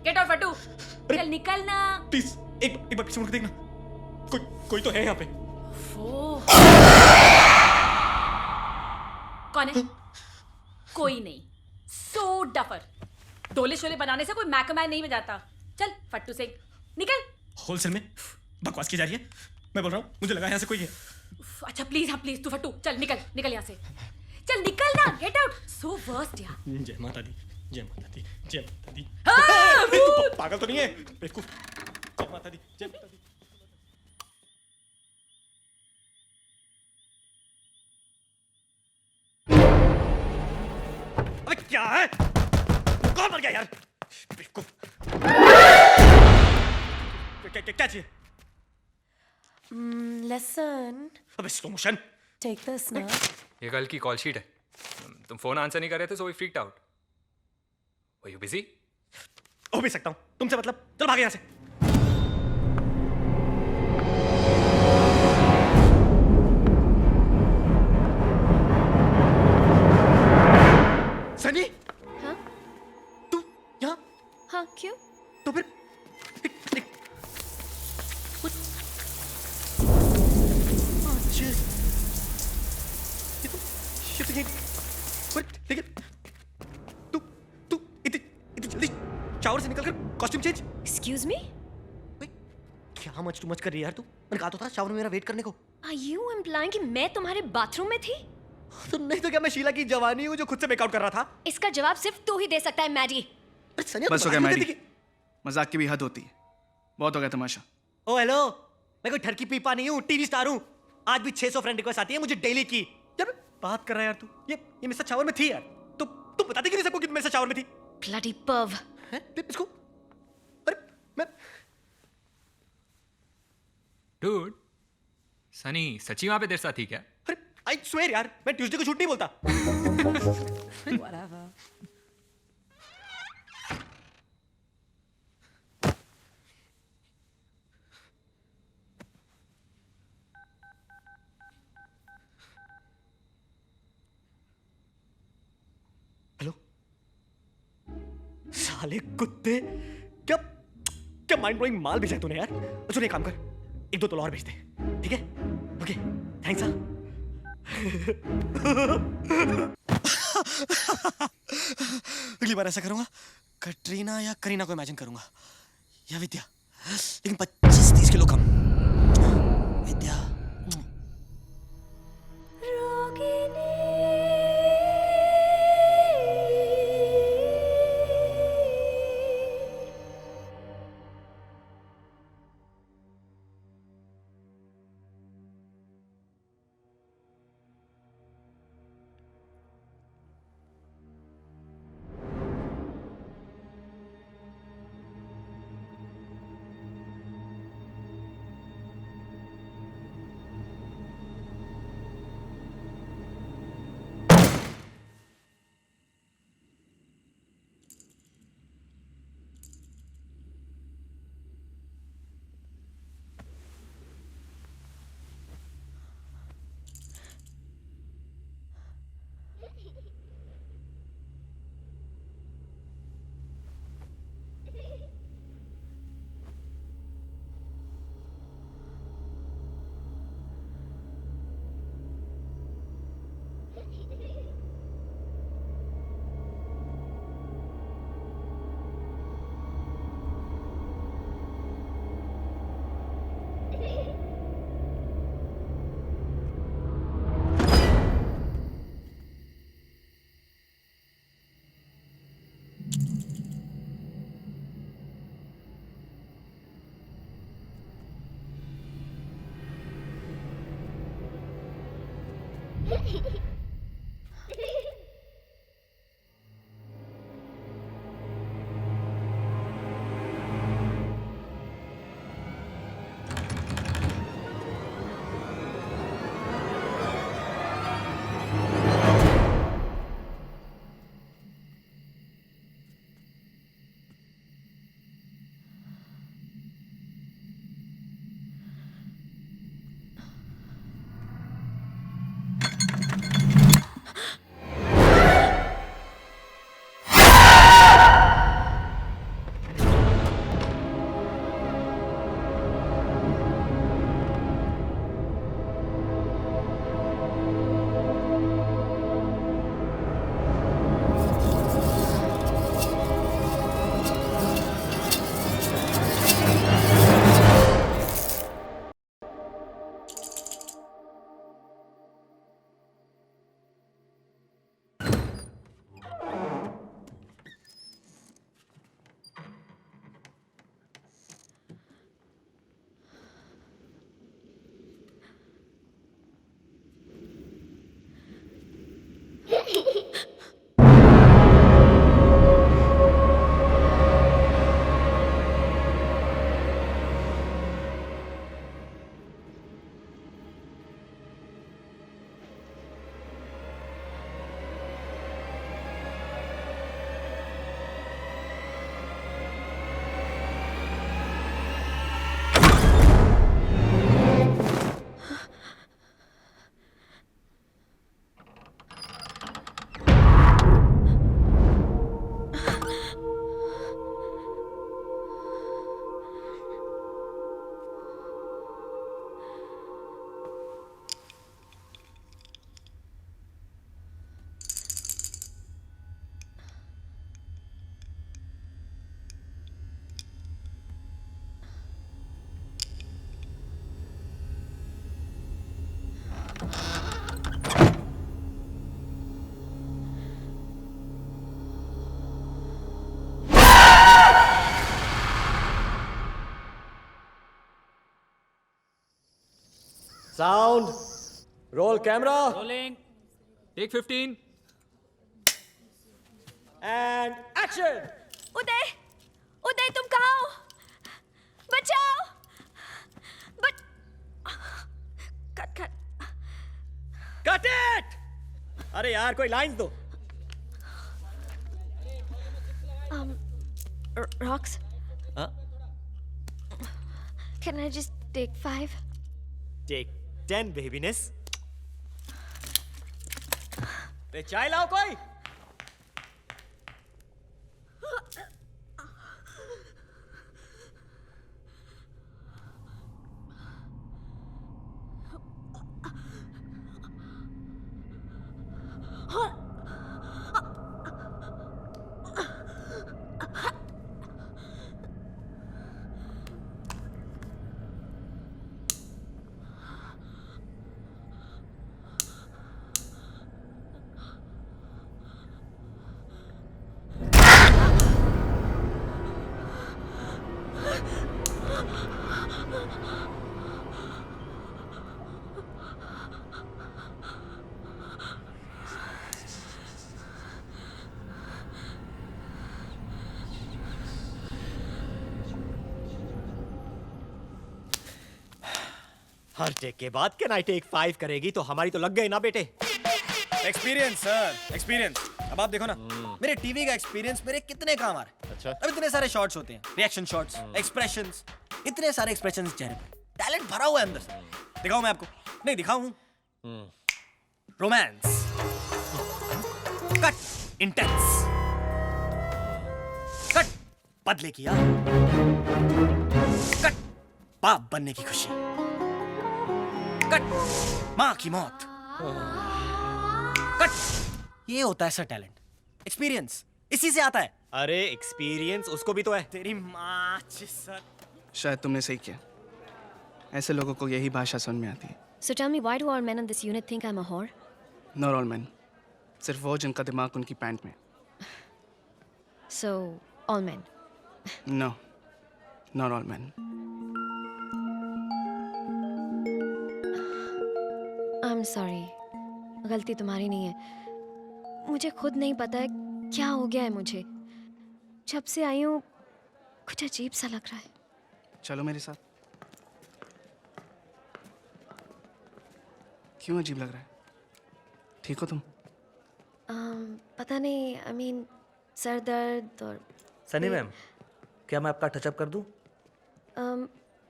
गेट आउट फट्टू। चल निकल ना। प्लीज एक बार पीछे मुड़ के देखना, कोई तो है यहाँ पे। कौन है? कोई नहीं। सो डफर। डोले शोले बनाने से कोई मैकमैन नहीं बजाता। चल फट्टू से निकल। होलसेल में बकवास की जा रही है, मैं बोल रहा हूँ, मुझे लगा यहाँ से कोई है। अच्छा प्लीज, हाँ प्लीज, तू फट्टू चल निकल, निकल यहाँ से। चल निकल ना, गेट आउट। सो वर्स्ट यार। जय माता दी, जय माता दी, जय माता दी। हाँ, तू पागल तो नहीं है बेवकूफ? जय माता दी, जय माता दी। अबे क्या है? कौन मर गया यार? बेवकूफ। क्या चाहिए? Listen, अबे slow motion. take this now. ये कल की कॉल शीट है। तुम फोन आंसर नहीं कर रहे थे, so we freaked out. Were you busy? हो भी सकता हूँ, तुमसे मतलब। चल भागे यहाँ से। सनी? हाँ? तू यहाँ? हाँ, क्यों? तो फिर लेकिन तू इतनी जल्दी शावर से निकलकर कॉस्ट्यूम चेंज? Excuse me? क्या मच कर रही है यार तू? मैंने कहा तो था शावर में मेरा वेट करने को। Are you implying कि मैं तुम्हारे बाथरूम में थी? तो नहीं तो क्या मैं शीला की जवानी हूँ जो खुद से मेकआउट कर रहा था? इसका जवाब सिर्फ तू ही दे सकता है, मैडी। बस हो गया मैडी, मजाक की भी हद होती है। बहुत हो गया तमाशा। ओ हेलो, मैं कोई ठरकी पीपा नहीं हूँ, टीवी स्टार हूँ। आज भी 600 फ्रेंड रिक्वेस्ट आती है मुझे डेली की। यार बात कर रहा है यार तू। ये मेरे साथ शावर में थी यार। तू बताती क्यों नहीं सबको कि मेरे साथ शावर में थी? Bloody perv। हैं? इसको अरे मैं डूड, सनी सच्ची वहां पे तेरे साथ थी क्या? अरे आई स्वेयर यार, मैं ट्यूसडे को झूठ नहीं बोलता। Whatever. हेलो साले कुत्ते, क्या माइंड ब्लोइंग माल भेजा है तूने यार। सुन एक काम कर, 1-2 तोला और भेज दे, ठीक है? Okay thanks. अगली बार ऐसा करूंगा, कटरीना या करीना को इमेजिन करूंगा, या विद्या, लेकिन 25-30 किलो कम। Vidya sound roll camera rolling take 15 and action. Uday, Uday तुम कहाँ हो? बचाओ! Cut cut cut it! अरे यार कोई लाइन दो। Rocks, हाँ? can I just take 5? Take 10 बेबीनेस। रे चाय लाओ कोई। हर टेक के बाद कैन आई टेक 5 करेगी तो हमारी तो लग गए ना बेटे। Experience sir, experience. अब आप देखो ना, मेरे टीवी का एक्सपीरियंस मेरे कितने काम आ रहा है। अच्छा। अब इतने सारे शॉट्स होते हैं, रिएक्शन शॉट्स, एक्सप्रेशंस, इतने सारे एक्सप्रेशंस चेहरे पे, टैलेंट भरा हुआ है अंदर से। दिखाऊं मैं आपको? नहीं दिखाऊं। रोमांस, कट इंटेंस, कट बदले की याद, कट बाप बनने की खुशी, कट माँ की मौत, कट ये होता है सर टैलेंट, एक्सपीरियंस इसी से आता है। अरे एक्सपीरियंस उसको भी तो है। तेरी माँ सर। शायद तुमने सही किया, ऐसे लोगों को यही भाषा समझ में आती है। So tell me, why do all men in this unit think I'm a whore? Not all men, सिर्फ वो जिनका दिमाग उनकी पैंट में। So, all men. No, not all men. I'm sorry. गलती तुम्हारी नहीं है। मुझे खुद नहीं पता है क्या हो गया है मुझे। जब से आई हूँ कुछ अजीब सा लग रहा है। चलो मेरे साथ। क्यों अजीब लग रहा है? ठीक हो तुम? पता नहीं, आई मीन सर दर्द और सनी मैम, क्या मैं आपका टचअप कर दूं?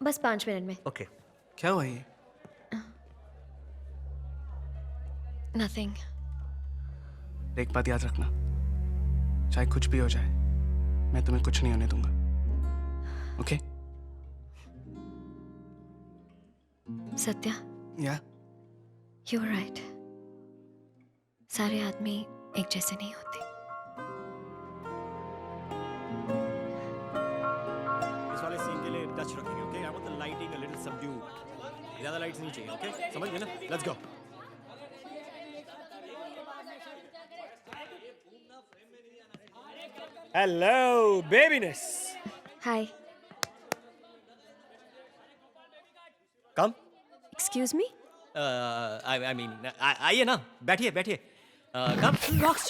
बस 5 मिनट में। ओके। क्या हुआ ये? नथिंग। एक बात याद रखना, चाहे कुछ भी हो जाए, मैं तुम्हें कुछ नहीं होने दूंगा। Okay? Satya, yeah? You are right. सारे आदमी एक जैसे नहीं होते। इस वाले सीन के लिए टच रखेंगे, okay? I want the lighting a little subdued. ज्यादा लाइट्स नहीं चाहिए, ओके? समझ गए ना? Let's go. Hello babyness. Hi. Come. Excuse me. I mean आइए ना, बैठिए बैठिए। कम। रॉक्स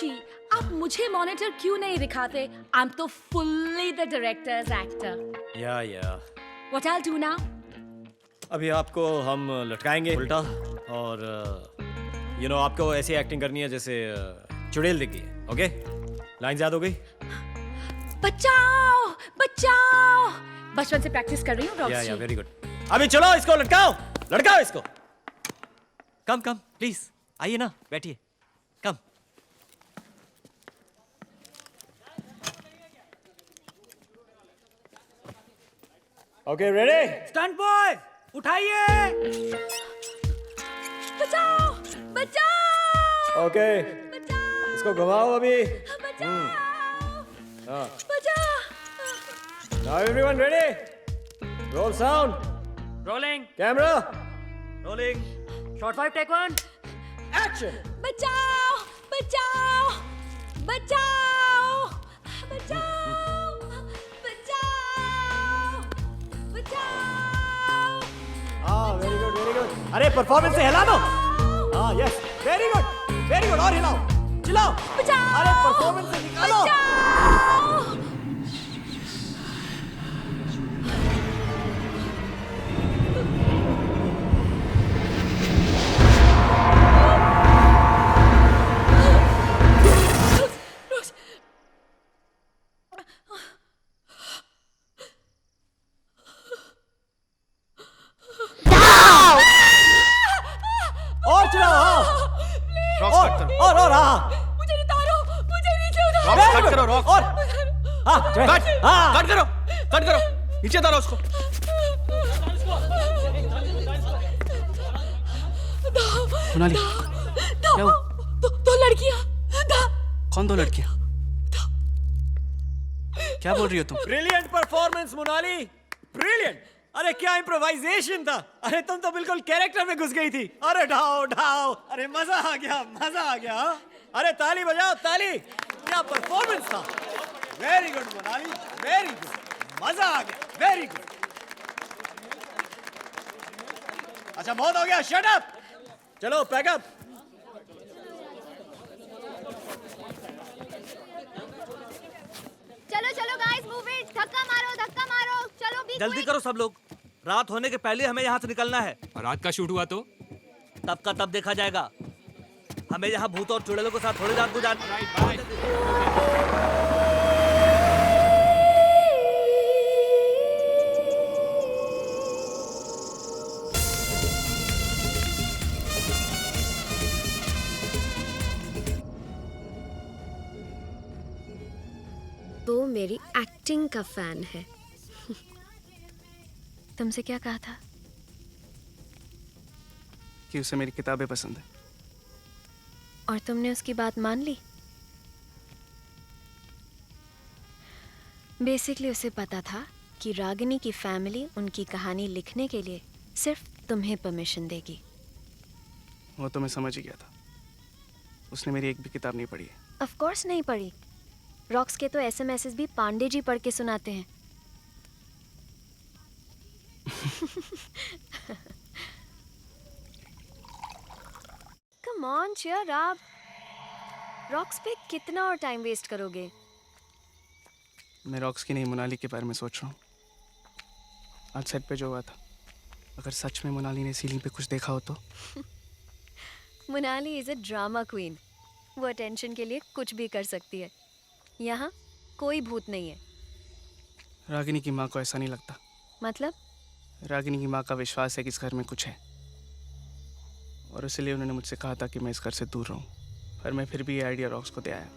जी, आप मुझे मॉनिटर क्यों नहीं दिखाते? आई एम तो फुल्ली द डायरेक्टर्स एक्टर। या व्हाट आई डू नाउ? अभी आपको हम लटकाएंगे उल्टा, और यू नो आपको ऐसी एक्टिंग करनी है जैसे चुड़ैल दिख गई है, ओके? लाइन याद हो गई? बचाओ बचाओ, बचपन से प्रैक्टिस कर रही हूँ रॉक्स जी। या वेरी गुड। अभी चलो इसको लटकाओ, लटकाओ इसको। कम कम प्लीज, आइए ना, बैठिए। Come. Okay ready? Stunt boy, उठाइए। बचाओ बचाओ ओके, इसको घुमाओ अभी। हाँ। Now everyone ready? Roll sound. Rolling. Camera. Rolling. Shot 5 take 1। Action. बचाओ बचाओ बचाओ बचाओ बचाओ बचाओ। हाँ, very good, very good. अरे परफॉर्मेंस से हिला दो। हाँ, yes, very good, very good, और हिलाओ, चिल्लाओ। बचाओ। अरे परफॉर्मेंस से निकालो। और चलाओ। हाँ। और हाँ। मुझे उतारो, मुझे नीचे उतारो। रॉक कट करो, रॉक। और हाँ, कट हाँ। कट करो, कट करो, नीचे उतारो उसको। मोनाली, क्या हुआ? दो लड़कियां। कौन 2 लड़कियां? क्या बोल रही हो तुम? Brilliant performance Monali, brilliant. अरे क्या इम्प्रोवाइजेशन था। अरे तुम तो बिल्कुल कैरेक्टर में घुस गई थी। अरे ढाओ ढाओ, अरे मजा आ गया, मजा आ गया। अरे ताली बजाओ, ताली। क्या परफॉर्मेंस था। Very good Monali, very good, मजा आ गया, वेरी गुड। अच्छा बहुत हो गया, शट अप। चलो पैकअप। चलो चलो गाइस, मूव इट। धक्का मारो, चलो बी जल्दी करो सब लोग, रात होने के पहले हमें यहाँ से निकलना है। और रात का शूट हुआ तो तब का तब देखा जाएगा। हमें यहाँ भूत और चुड़ैलों के साथ थोड़ी रात गुजारनी। वो मेरी एक्टिंग का फैन है। तुमसे क्या कहा था? कि उसे मेरी किताबें पसंद है। और तुमने उसकी बात मान ली? बेसिकली उसे पता था कि रागिनी की फैमिली उनकी कहानी लिखने के लिए सिर्फ तुम्हें परमिशन देगी। वो तो मैं समझ ही गया था। उसने मेरी एक भी किताब नहीं पढ़ी है। ऑफ कोर्स नहीं पढ़ी। रॉक्स के तो एसएमएसेस भी पांडे जी पढ़ के सुनाते हैं। On cheer up. रॉक्स पे कितना और टाइम वेस्ट करोगे? मैं रॉक्स की नहीं, मोनाली के बारे में सोच रहा हूँ। आज सेट पे जो हुआ था, अगर सच में मोनाली ने सीलिंग पे कुछ देखा हो तो। Monali is a drama queen. वो अटेंशन के लिए कुछ भी कर सकती है। यहाँ कोई भूत नहीं है। रागिनी की माँ को ऐसा नहीं लगता। मतलब? रागिनी की माँ का विश्वास है कि इस घर में कुछ है, और इसलिए उन्होंने मुझसे कहा था कि मैं इस घर से दूर रहूं। पर मैं फिर भी ये आइडिया रॉक्स को दे आया।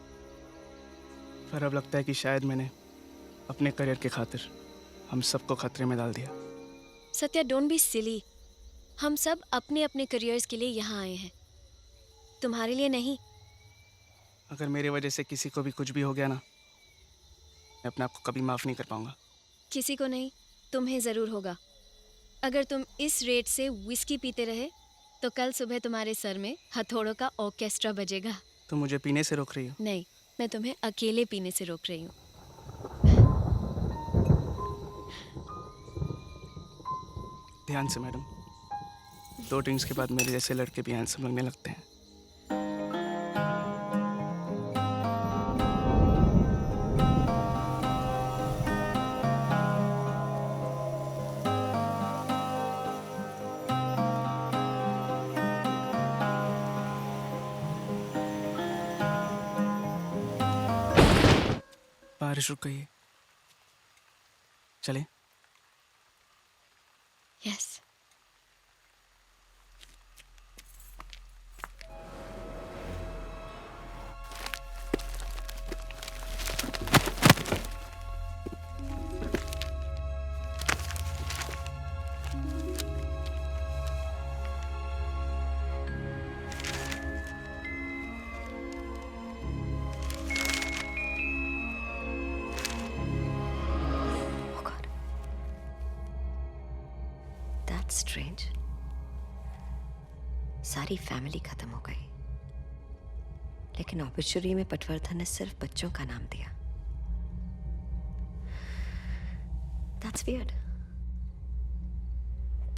पर अब लगता है कि शायद मैंने अपने करियर के खातिर हम सबको खतरे में डाल दिया। Satya, don't be silly. हम सब अपने अपने करियर्स के लिए यहाँ आए हैं, तुम्हारे लिए नहीं। अगर मेरी वजह से किसी को भी कुछ भी हो गया ना, मैं अपने आप को कभी माफ़ नहीं कर पाऊंगा। किसी को नहीं, तुम्हें ज़रूर होगा। अगर तुम इस रेट से विस्की पीते रहे तो कल सुबह तुम्हारे सर में हथौड़ों का ऑर्केस्ट्रा बजेगा। तुम मुझे पीने से रोक रही हो? नहीं, मैं तुम्हें अकेले पीने से रोक रही हूँ। ध्यान से मैडम, 2 ड्रिंक्स के बाद मेरे जैसे लड़के भी हैंडसम लगने लगते हैं। बारिश रुक गई है, चलें? यस। स्ट्रेंज, सारी फैमिली खत्म हो गई, लेकिन ऑब्ituary में पटवर्धन ने सिर्फ बच्चों का नाम दिया। That's weird.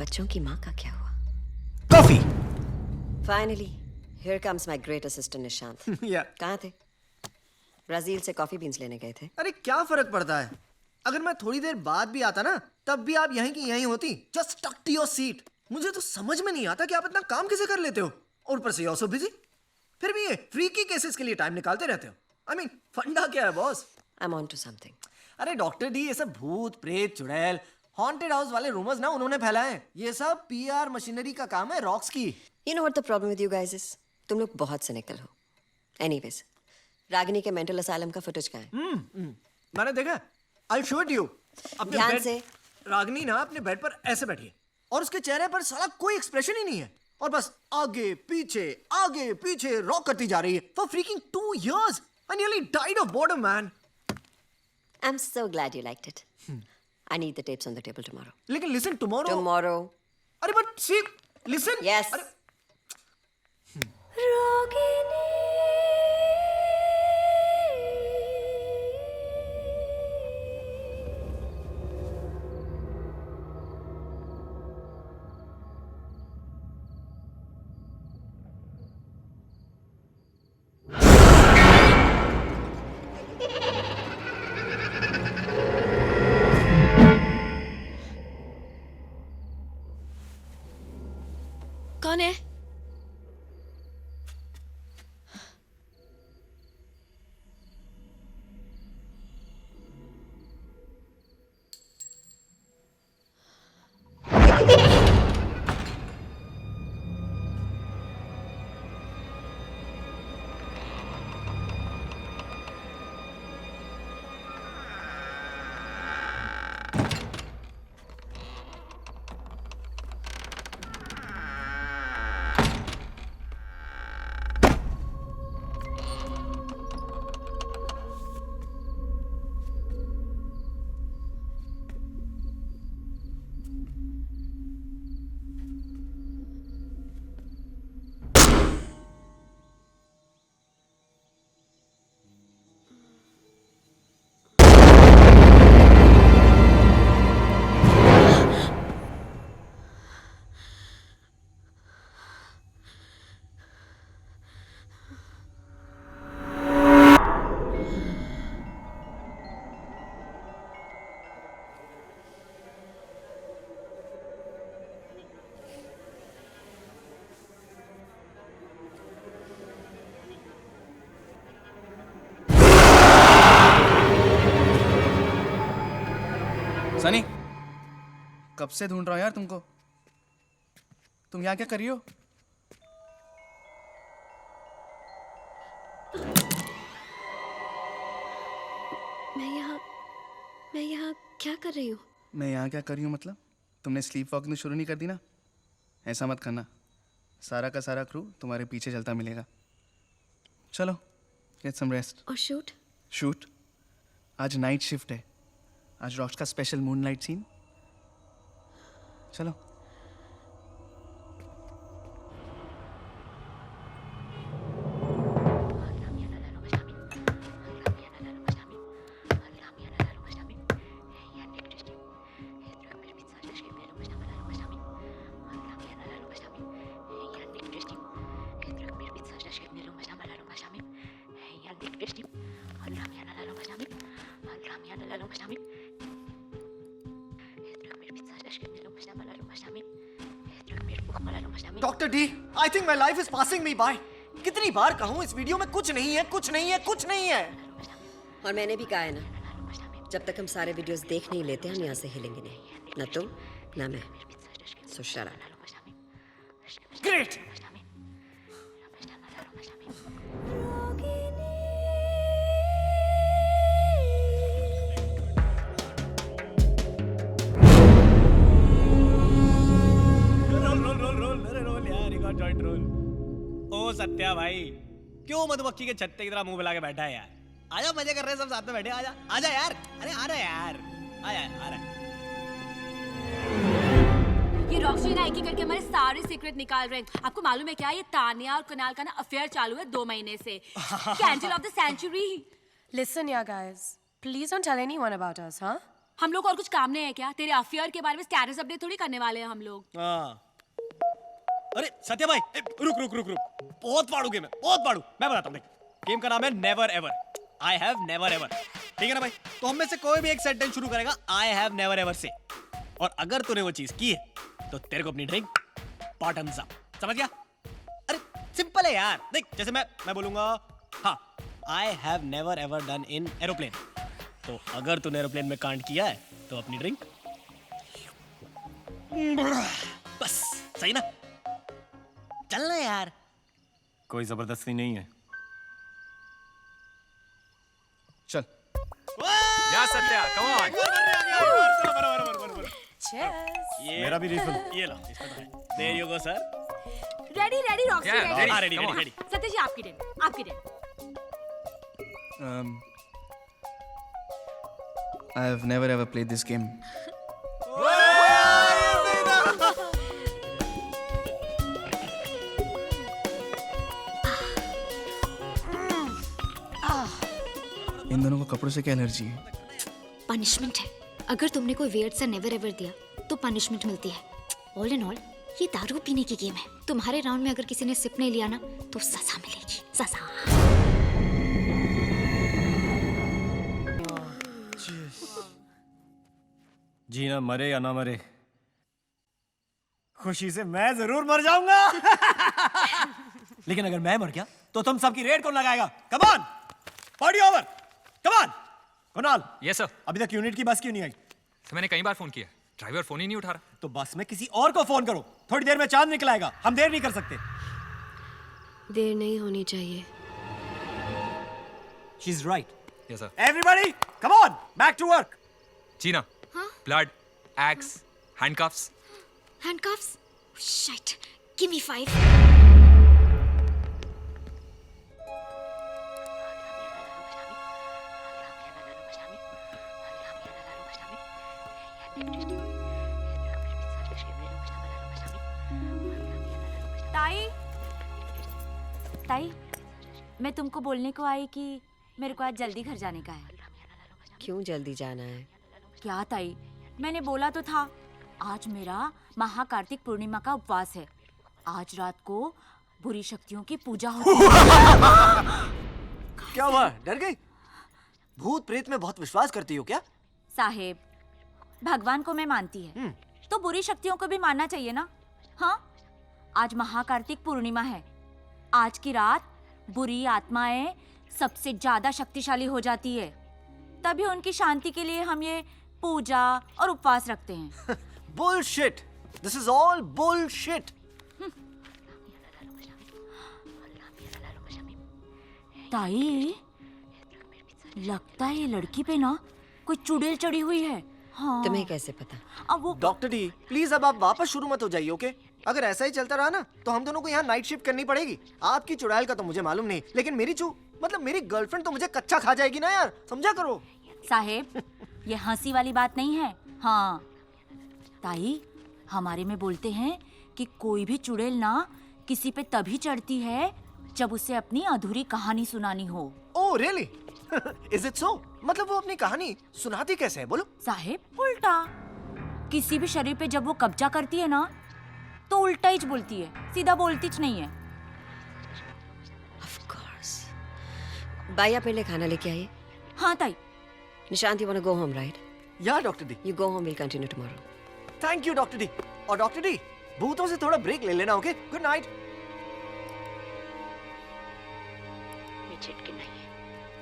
बच्चों की माँ का क्या हुआ? Coffee. Finally, here comes my great assistant Nishant. कहाँ थे? ब्राजील से कॉफी बीन्स लेने गए थे। अरे क्या फर्क पड़ता है? अगर मैं थोड़ी देर बाद भी आता ना, तब भी आप यहीं की यहीं होती। Just stuck to your seat. मुझे तो समझ में नहीं आता कि आप इतना काम कैसे कर लेते हो, और ऊपर से ऑल्सो बिजी। फिर भी ये फ्रीकी केसेस के लिए टाइम निकालते रहते हो। आई मीन, फंडा क्या है boss? I am on to something. अरे डॉक्टर डी, ये सब भूत प्रेत चुड़ैल हॉन्टेड हाउस वाले रूमर्स ना उन्होंने फैलाए हैं। ये सब पीआर मशीनरी का काम है रॉक्स की। You know what the problem with you guys is? तुम लोग बहुत सिनिकल हो। Anyways, रागिनी के मेंटल असाइलम का फुटेज कहाँ है? मैंने देखा। I'll show it you। अपने ध्यान बेड से। रागिनी ना अपने बेड पर ऐसे बैठी है, और उसके चेहरे पर साला कोई एक्सप्रेशन ही नहीं है, और बस आगे पीछे रॉक करती जा रही है for freaking 2 years। I nearly died of boredom, man। I'm so glad you liked it. I need the tapes on the table tomorrow. लेकिन listen, tomorrow। Tomorrow. अरे but see, listen। Yes. अरे कौन है? कब से ढूंढ रहा हूँ यार तुमको। तुम यहाँ क्या कर रही हो? मैं यहाँ क्या कर रही हूँ? मैं यहाँ क्या कर रही हूँ मतलब? तुमने स्लीप वॉकिंग शुरू नहीं कर दी ना? ऐसा मत करना, सारा का सारा क्रू तुम्हारे पीछे चलता मिलेगा। चलो गेट सम रेस्ट। और शूट? शूट आज नाइट शिफ्ट है। आज रॉक्स का स्पेशल मूनलाइट सीन। चलो। Doctor D, I think my life is passing me by. कितनी बार कहूँ इस वीडियो में कुछ नहीं है, कुछ नहीं है, कुछ नहीं है। और मैंने भी कहा है ना, जब तक हम सारे वीडियोस देख नहीं लेते हम यहाँ से हिलेंगे नहीं, ना तुम ना मैं। सो शट अप। ग्रेट। ओ सत्या भाई, क्यों मधुमक्खी के छत्ते की तरह मुंह फैला के बैठा है यार? आजा, मजे कर रहे हैं सब साथ में बैठे। आजा आजा यार, अरे आ रहा यार, आया आ रहा। ये रॉक्सी ना एक एक करके हमारे सारे सीक्रेट निकाल रहे हैं। आपको मालूम है क्या, ये तानिया और कुणाल का ना अफेयर चालू है 2 महीने से। Candle of the century. Listen, yeah, guys. Please don't tell anyone about us, huh? हम लोग और कुछ काम नहीं है क्या? तेरे अफेयर के बारे में स्टेटस अपडेट थोड़ी करने वाले हैं हम लोग। हाँ। अरे सत्या भाई, रुक रुक रुक रुक, बहुत पाड़ू गेम है, बहुत पाड़ू। मैं बताता हूँ, गेम का नाम है never ever. I have never ever, ठीक है ना भाई? तो हम में से कोई भी एक सेंटेंस शुरू करेगा आई हैव नेवर एवर से, और अगर तूने वो चीज की है तो तेरे को अपनी ड्रिंक बॉटम्स अप, समझ गया? अरे सिंपल है यार, देख जैसे मैं बोलूंगा हाँ, I have never ever done in aeroplane, तो अगर तूने एरोप्लेन में कांड किया है तो अपनी ड्रिंक बस, सही ना? चलना यार, कोई जबरदस्ती नहीं है। चल। या सत्या, कम ऑन। मेरा भी रिफिल। ये लो, there you go sir. Ready ready Roxy, ready ready ready ready. Satish ji आपकी टेन, आपकी ten. I have never ever played this game. इन दोनों को कपड़ों से क्या एलर्जी है? पनिशमेंट है। अगर तुमने कोई वेट से नेवर एवर दिया तो पनिशमेंट मिलती है। ऑल इन ऑल ये दारू पीने की गेम है। तुम्हारे राउंड में अगर किसी ने सिप नहीं लिया ना तो सजा मिलेगी, सजा। जीना मरे या ना मरे, खुशी से मैं जरूर मर जाऊंगा। लेकिन अगर मैं मर गया तो तुम सबकी रेड कौन लगाएगा? Come on, party over, come on. Kunal, yes sir. अभी तक यूनिट की बस क्यों नहीं आई? सर मैंने कई बार फोन किया, ड्राइवर फोन ही नहीं उठा रहा। तो बस में किसी और को फोन करो, थोड़ी देर में चांद निकल आएगा, हम देर नहीं कर सकते। देर नहीं होनी चाहिए। She is right. Yes sir. Everybody come on, back to work. Jeena, blood, X, handcuffs. Handcuffs? Shit, give me 5। ताई, मैं तुमको बोलने को आई कि मेरे को आज जल्दी घर जाने का है। क्यों जल्दी जाना है? क्या ताई, मैंने बोला तो था, आज मेरा महाकार्तिक पूर्णिमा का उपवास है। आज रात को बुरी शक्तियों की पूजा होती है। क्या हुआ, डर गई? भूत प्रेत में बहुत विश्वास करती हो क्या? साहेब, भगवान को मैं मानती है तो बुरी शक्तियों को भी मानना चाहिए ना। हाँ, आज महाकार्तिक पूर्णिमा है। आज की रात बुरी आत्माएं सबसे ज्यादा शक्तिशाली हो जाती है, तभी उनकी शांति के लिए हम ये पूजा और उपवास रखते हैं। Bullshit. This is all bullshit. ताई, लगता है ये लड़की पे ना कोई चुड़ैल चढ़ी हुई है। हाँ। तुम्हें कैसे पता? अब वो डॉक्टर डी, प्लीज अब आप वापस शुरू मत हो जाइए, ओके? अगर ऐसा ही चलता रहा ना तो हम दोनों को यहाँ नाइट शिफ्ट करनी पड़ेगी। आपकी चुड़ैल का तो मुझे मालूम नहीं, लेकिन मेरी गर्लफ्रेंड तो मुझे कच्चा खा जाएगी ना यार, समझा करो। साहेब, ये हंसी वाली बात नहीं है। हाँ ताई, हमारे में बोलते हैं कि कोई भी चुड़ैल ना किसी पे तभी चढ़ती है जब उसे अपनी अधूरी कहानी सुनानी हो। Oh really? Is it so? मतलब वो अपनी कहानी सुनाती कैसे है, बोलो? साहेब, उल्टा। किसी भी शरीर पे जब वो कब्जा करती है ना तो उल्टा ही बोलती है, सीधा बोलती च नहीं है। Of course. बाई आप मेरे लिए खाना लेके आइए। हाँ ताई। Nishant, you wanna go home, right? Yeah, Dr. D. You go home, we'll continue tomorrow. Thank you, Dr. D. और डॉक्टर डी, भूतों से थोड़ा ब्रेक ले लेना, ओके? Good night. मी चिटकी नाहीये.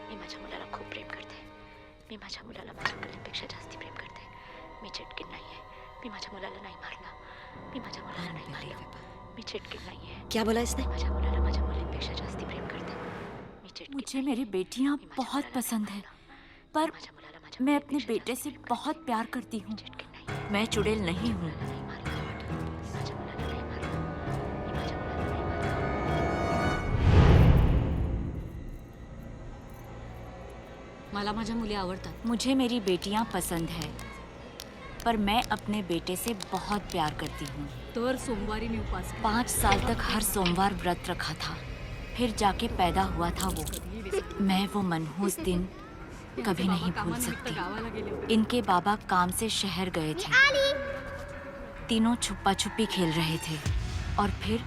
मी माझ्या मुलाला खूप प्रेम करते. मी माझ्या मुलाला माझ्या मुलींपेक्षा जास्ती प्रेम करते. मी चिटकी नाहीये. मी माझ्या मुलाला नाही मारलं. मी माझ्या मुलाला नाही मारलं. मी चिटकी नाहीये. क्या बोला इसने? माझ्या मुलाला माझ्या मुलींपेक्षा जास्ती प्रेम करते. मी चिटकी. मुझे मेरी बेटियां बहुत पसंद है, पर मैं अपने बेटे से बहुत प्यार करती हूँ। मैं चुड़ैल नहीं हूँ। मला माझ्या मुली आवडतात. मुझे मेरी बेटियां पसंद है, पर मैं अपने बेटे से बहुत प्यार करती हूँ। तर सोमवारी मी उपास 5 साल तक हर सोमवार व्रत रखा था, फिर जाके पैदा हुआ था वो। मैं वो मनहूस दिन कभी नहीं भूल सकती। इनके बाबा काम से शहर गए थे। तीनों छुपा छुपी खेल रहे थे और फिर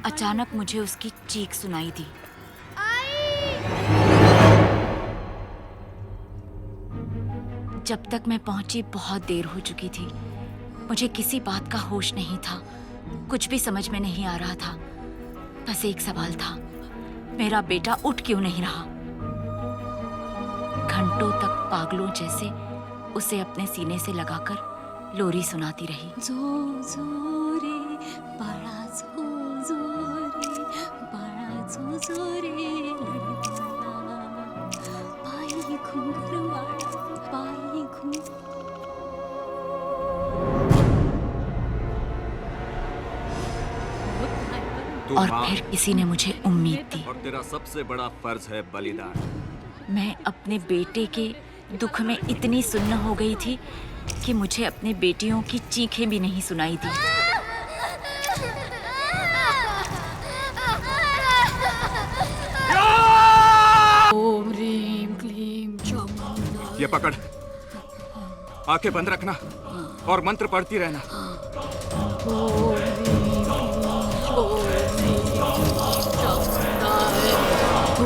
अचानक मुझे उसकी चीख सुनाई दी। जब तक मैं पहुंची बहुत देर हो चुकी थी। मुझे किसी बात का होश नहीं था, कुछ भी समझ में नहीं आ रहा था। बस एक सवाल था, मेरा बेटा उठ क्यों नहीं रहा? घंटों तक पागलों जैसे उसे अपने सीने से लगाकर लोरी सुनाती रही। जो जो रे बाळा, जो जो रे बाळा, जो जो रे पायी घुंगरवाळा, पायी घुंगर। और फिर किसी ने मुझे उम्मीद दी। और तेरा सबसे बड़ा फर्ज है बलिदान। मैं अपने बेटे के दुख में इतनी सुन्न हो गई थी कि मुझे अपने बेटियों की चीखें भी नहीं सुनाई दी। ओम ह्रीम क्लीम चामुंडा। ये पकड़, आंखें बंद रखना और मंत्र पढ़ती रहना।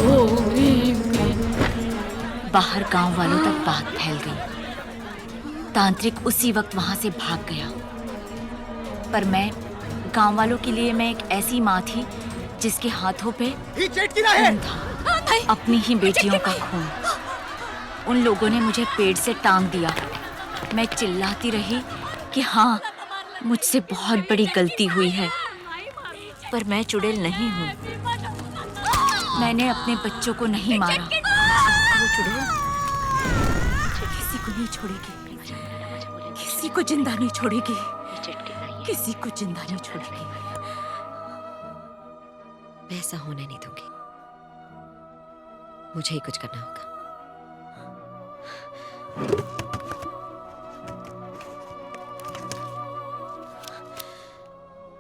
ओम ह्रीम बाहर गांव वालों तक बात फैल गई। तांत्रिक उसी वक्त वहां से भाग गया, पर मैं गांव वालों के लिए मैं एक ऐसी माँ थी जिसके हाथों पे खून था, अपनी ही बेटियों का खून। उन लोगों ने मुझे पेड़ से टांग दिया। मैं चिल्लाती रही कि हाँ, मुझसे बहुत बड़ी गलती हुई है, पर मैं चुड़ैल नहीं हूँ। मैंने अपने बच्चों को नहीं मारा। वो चुड़ैल किसी को नहीं छोड़ेगी, किसी को जिंदा नहीं छोड़ेगी, किसी को जिंदा नहीं छोड़ेगी। मैं ऐसा होने नहीं दूंगी। मुझे ही कुछ करना होगा।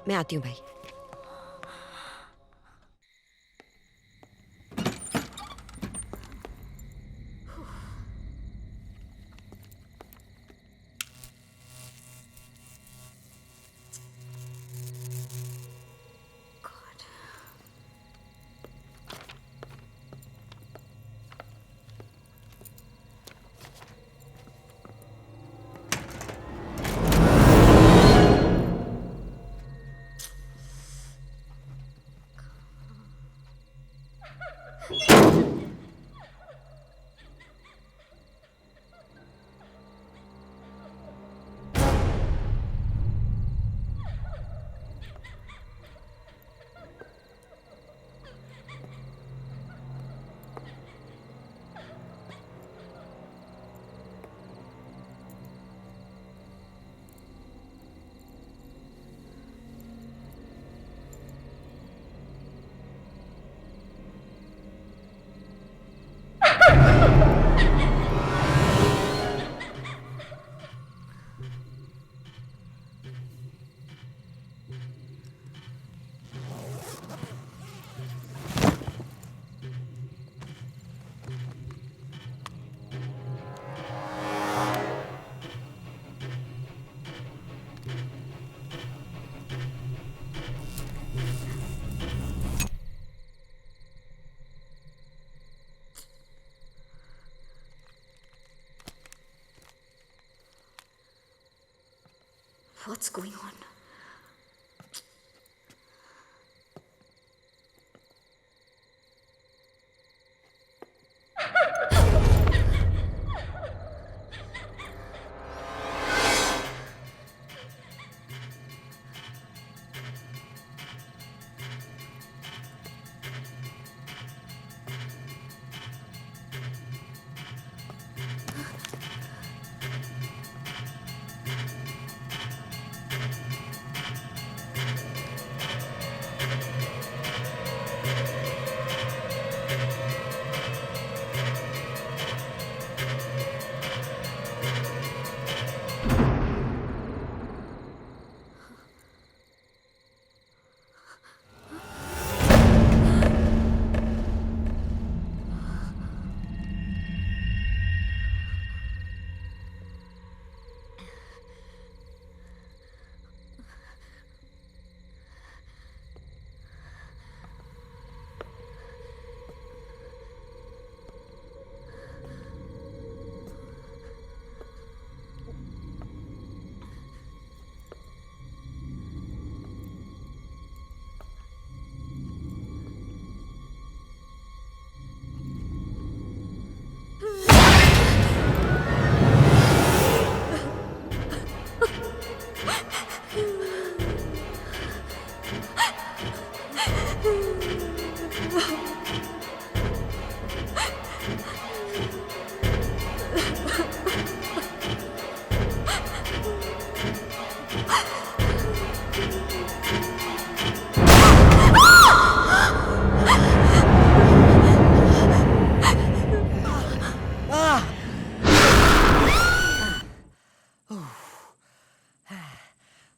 मैं आती हूँ भाई। What's going on?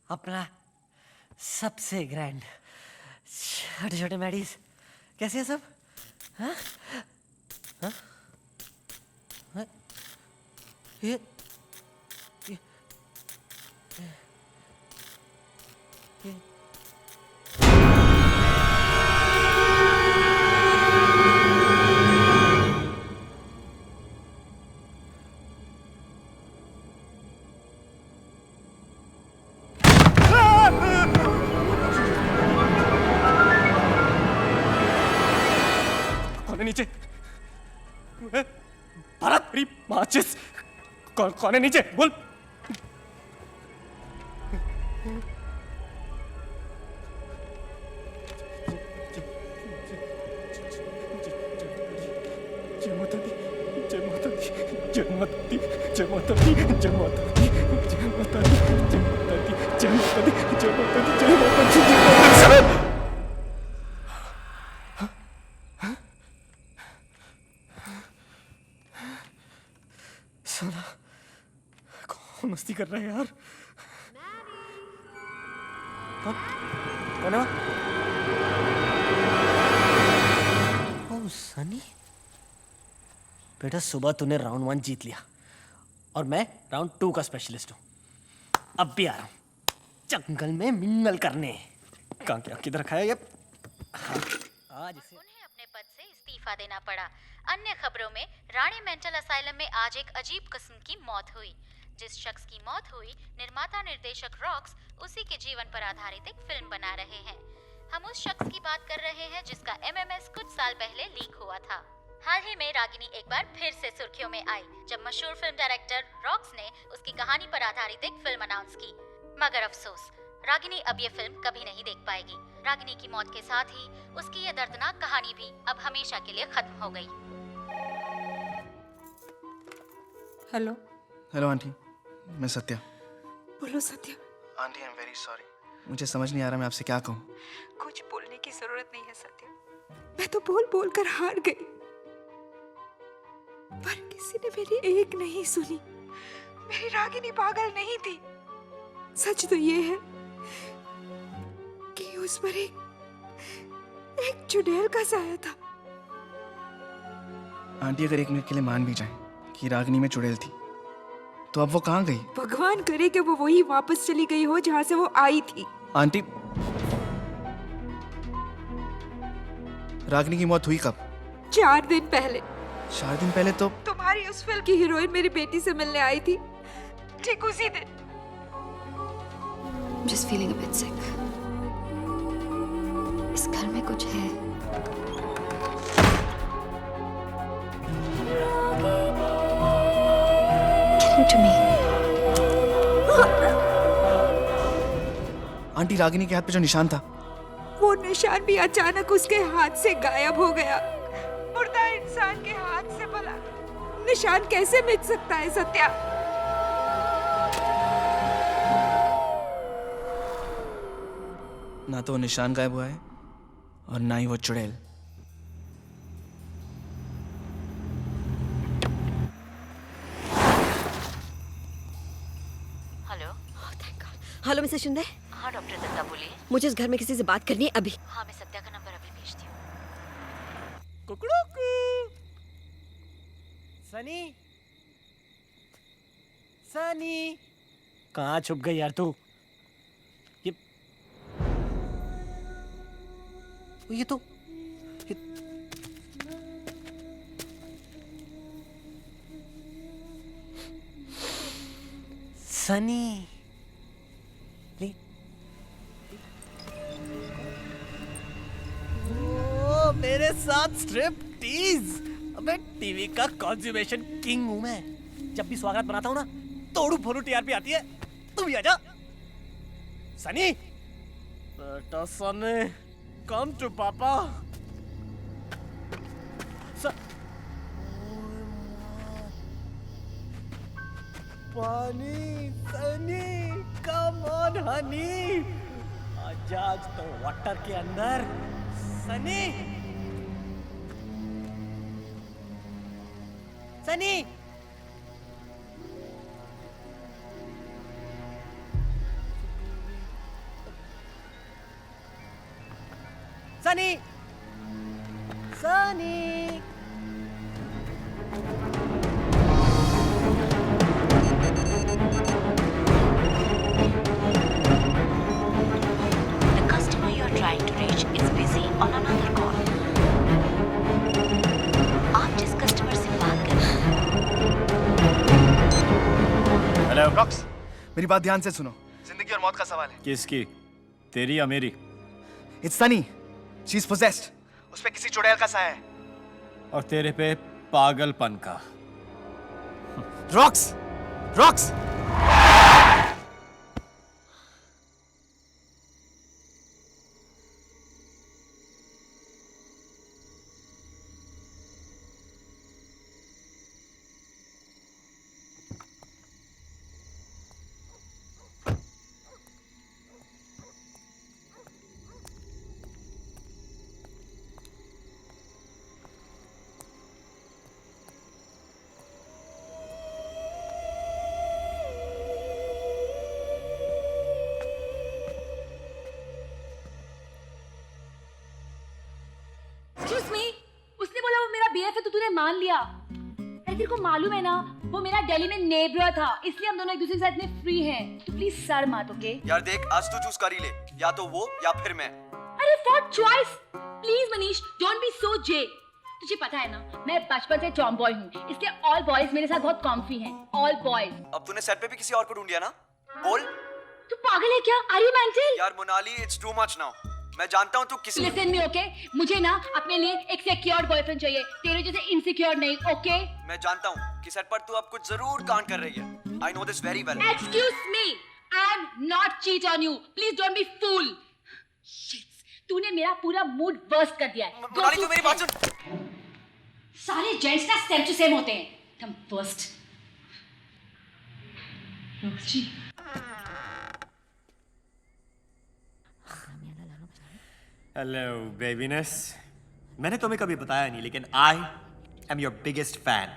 अपना सबसे ग्रैंड छोटे छोटे मैडीज कैसे हैं सब? हाँ? हाँ? हाँ? ये नीचे भरत मेरी माचिस कौन है नीचे बोल जय माता दी जय माता दी जय माता दी जय माता दी जय माता दी जय माता दी जय माता दी जय माता दी जय माता दी जय माता दी जय माता दी साला कौन मस्ती कर रहा है यार? कौन है? ओह सनी, बेटा सुबह तूने राउंड 1 जीत लिया और मैं राउंड 2 का स्पेशलिस्ट हूँ। अब भी आ रहा हूँ जंगल में मिंगल करने। कहाँ क्या किधर रखा है ये? आज इसे उन्हें अपने पद से इस्तीफा देना पड़ा। अन्य खबरों में रानी मेंटल असाइलम में आज एक अजीब किस्म की मौत हुई। जिस शख्स की मौत हुई, निर्माता निर्देशक रॉक्स उसी के जीवन पर आधारित एक फिल्म बना रहे हैं। हम उस शख्स की बात कर रहे हैं जिसका MMS कुछ साल पहले लीक हुआ था। हाल ही में रागिनी एक बार फिर से सुर्खियों में आई जब मशहूर फिल्म डायरेक्टर रॉक्स ने उसकी कहानी पर आधारित एक फिल्म अनाउंस की। मगर अफसोस, रागिनी अब ये फिल्म कभी नहीं देख पाएगी। रागिनी की मौत के साथ ही उसकी ये दर्दनाक कहानी भी अब हमेशा के लिए खत्म हो गई। हेलो हेलो आंटी, मैं सत्या। बोलो Satya. Aunty I am very sorry, मुझे समझ नहीं आ रहा मैं आपसे क्या कहूँ। कुछ बोलने की जरूरत नहीं है सत्या, मैं तो बोल बोल कर हार गई, पर किसी ने मेरी एक नहीं सुनी। मेरी रागिनी पागल नहीं थी। सच तो ये है कि उस पर एक चुड़ैल का साया था। आंटी अगर एक मिनट के लिए मान भी जाए कि रागिनी में चुड़ैल थी, तो अब वो कहाँ गई? भगवान करे कि वो वही वापस चली गई हो जहाँ से वो आई थी। आंटी, रागिनी की मौत हुई कब? 4 दिन पहले। 4 दिन पहले तो तुम्हारी उस फिल्म की हीरोइन मेरी बेटी से मिलने आई थी, ठीक उसी दिन। I'm just feeling a bit sick. इस घर में कुछ है. Get into me. Aunty, Ragini के हाथ पे जो निशान था, वो निशान भी अचानक उसके हाथ से गायब हो गया. मुर्दा इंसान के हाथ से भला निशान कैसे मिट सकता है सत्या? ना तो वो निशान गायब हुआ है और ना ही वो चुड़ैल. हेलो. Hello Mrs Shinde. हाँ डॉक्टर दत्ता बोलिए. मुझे इस घर में किसी से बात करनी है अभी. हाँ मैं सत्या का नंबर अभी भेजती हूँ. कुकड़ूकू. सनी. सनी. कहाँ छुप गई यार तू? ये तो सनी. ओ, मेरे साथ स्ट्रिप टीज. अबे टीवी का कॉन्ज्यूमेशन किंग हूं मैं. जब भी स्वागत बनाता हूं ना, तोड़ू फोड़ू टीआरपी आती है. तू भी आजा. सनी. बेटा सनी, come to papa. पानी. Sunny, come on honey. आजा आज तो वाटर के अंदर. Sunny. Sunny. Sunny. Sunny. The customer you are trying to reach is busy on another call. आप जिस कस्टमर से बात कर रहे हैं. हेलो रॉक्स, मेरी बात ध्यान से सुनो. जिंदगी और मौत का सवाल है. किसकी? तेरी या मेरी? It's Sunny. She's possessed. उस पे किसी चुड़ैल का साया है. और तेरे पे पागलपन का. रॉक्स. रॉक्स. BF है तो तूने मान लिया. अरे तेरे को मालूम है ना, वो मेरा दिल्ली में नेबर था, इसलिए हम दोनों एक दूसरे के साथ में फ्री हैं. तो प्लीज सर मत. ओके यार देख, आज तू चूज कर ही ले, या तो वो या फिर मैं. अरे for choice. Please Manish, don't be so J. तुझे पता है ना, मैं बचपन से टॉम बॉय हूँ, इसलिए ऑल बॉयज मेरे साथ बहुत कॉम्फी हैं. All boys. अब तूने सेट पे भी किसी और को ढूंढ लिया ना? बोल. तू पागल है क्या? Are you mental? यार Monali, it's too much now. मैं जानता हूँ तू किसी. Listen me okay. मुझे ना अपने लिए एक सिक्योर बॉयफ्रेंड चाहिए, तेरे जैसे इनसिक्योर नहीं. ओके मैं जानता हूँ कि सेट पर तू अब कुछ जरूर कांड कर रही है. I know this very well. Excuse me, I am not cheat on you. Please don't be fool. तूने मेरा पूरा मूड वर्स्ट कर दिया है. मोनाली तू मेरी बात सुन. सारे जेंट्स ना सेम टू सेम होते हैं. तुम वर्स्ट. हेलो बेबीनेस. मैंने तुम्हें कभी बताया नहीं, लेकिन I am your biggest fan.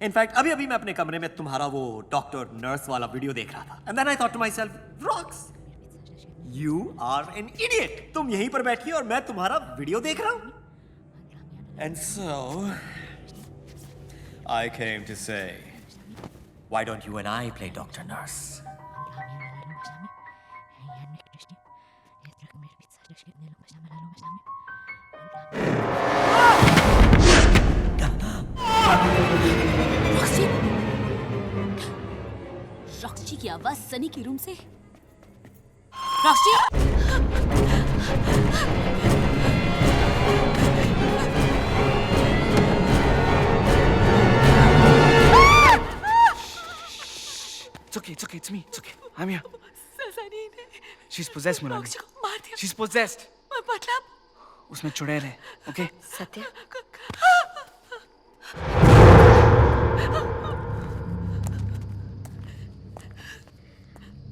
In fact अभी अभी मैं अपने कमरे में तुम्हारा वो डॉक्टर नर्स वाला वीडियो देख रहा था. And then I thought to myself, Rocks, you are an idiot. तुम यहीं पर बैठी और मैं तुम्हारा वीडियो देख रहा हूं. And so I came to say, why don't you and I play doctor nurse? Roxy की आवाज सनी के रूम से. Roxy It's okay, it's me. It's okay. I'm here. Sunny ने She's possessed, Monali. रॉक्सी को मार दिया। She's possessed. मतलब उसमें चुड़ैल है, okay? Satya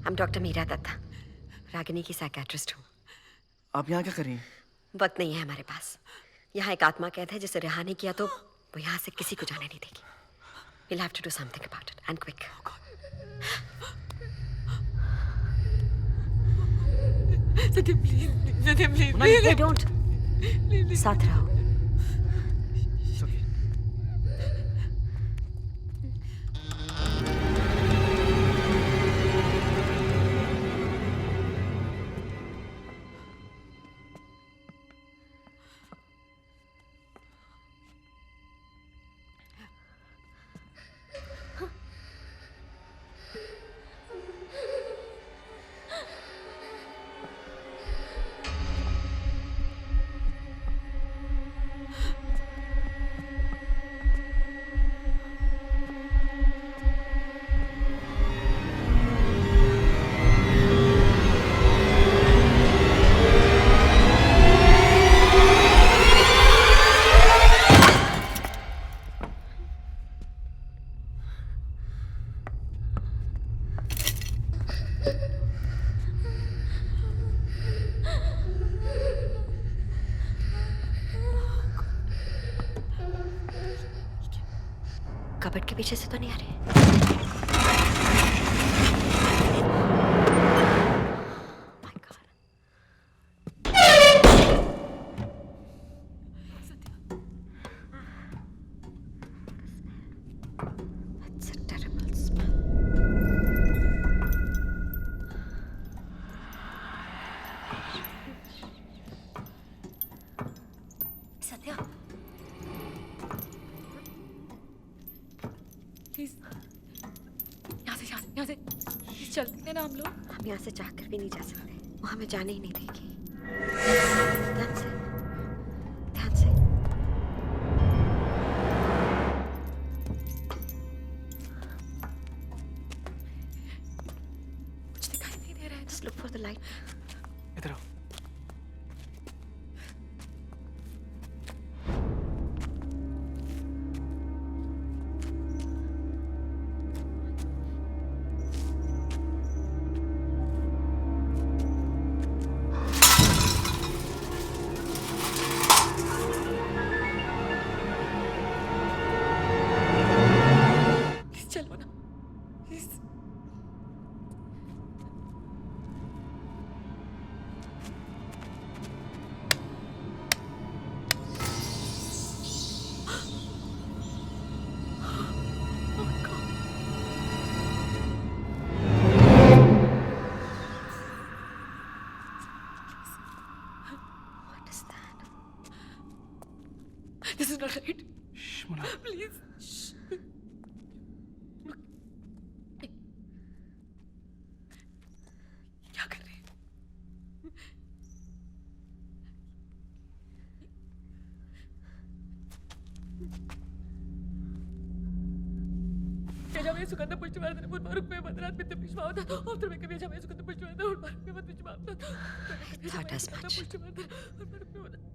I'm Dr. Meera Dutta, Ragini की साइकियाट्रिस्ट हूँ। आप यहाँ क्या कर रही हैं? वक्त नहीं है हमारे पास। यहाँ एक आत्मा कैद है जिसे रिहा नहीं किया तो वो यहाँ से किसी को जाने नहीं देगी। We'll have to do something about it and quick. Satya please Satya please Monali, don't. साथ रहो। कबर्ड के पीछे से तो नहीं आ रही। That's a terrible smell. Satya please यहाँ से प्लीज चलते हैं ना हम लोग। हम यहाँ से चाहकर भी नहीं जा सकते, वो हमें जाने ही नहीं देगी। ध्यान से, ध्यान से। कुछ दिखाई नहीं दे रहा है। Just look for the light. इधर आओ। चलो ना please. What is that? This is not right. Shh, Monali. Please. क्या कर रहे हैं? Viajame Sugandha Pushpavardhana Urvarupe Madrat Pitta Pushpavardhana Ultra Viajame Sugandha Pushpavardhana Urvarupe Pushpavardhana Thought as much.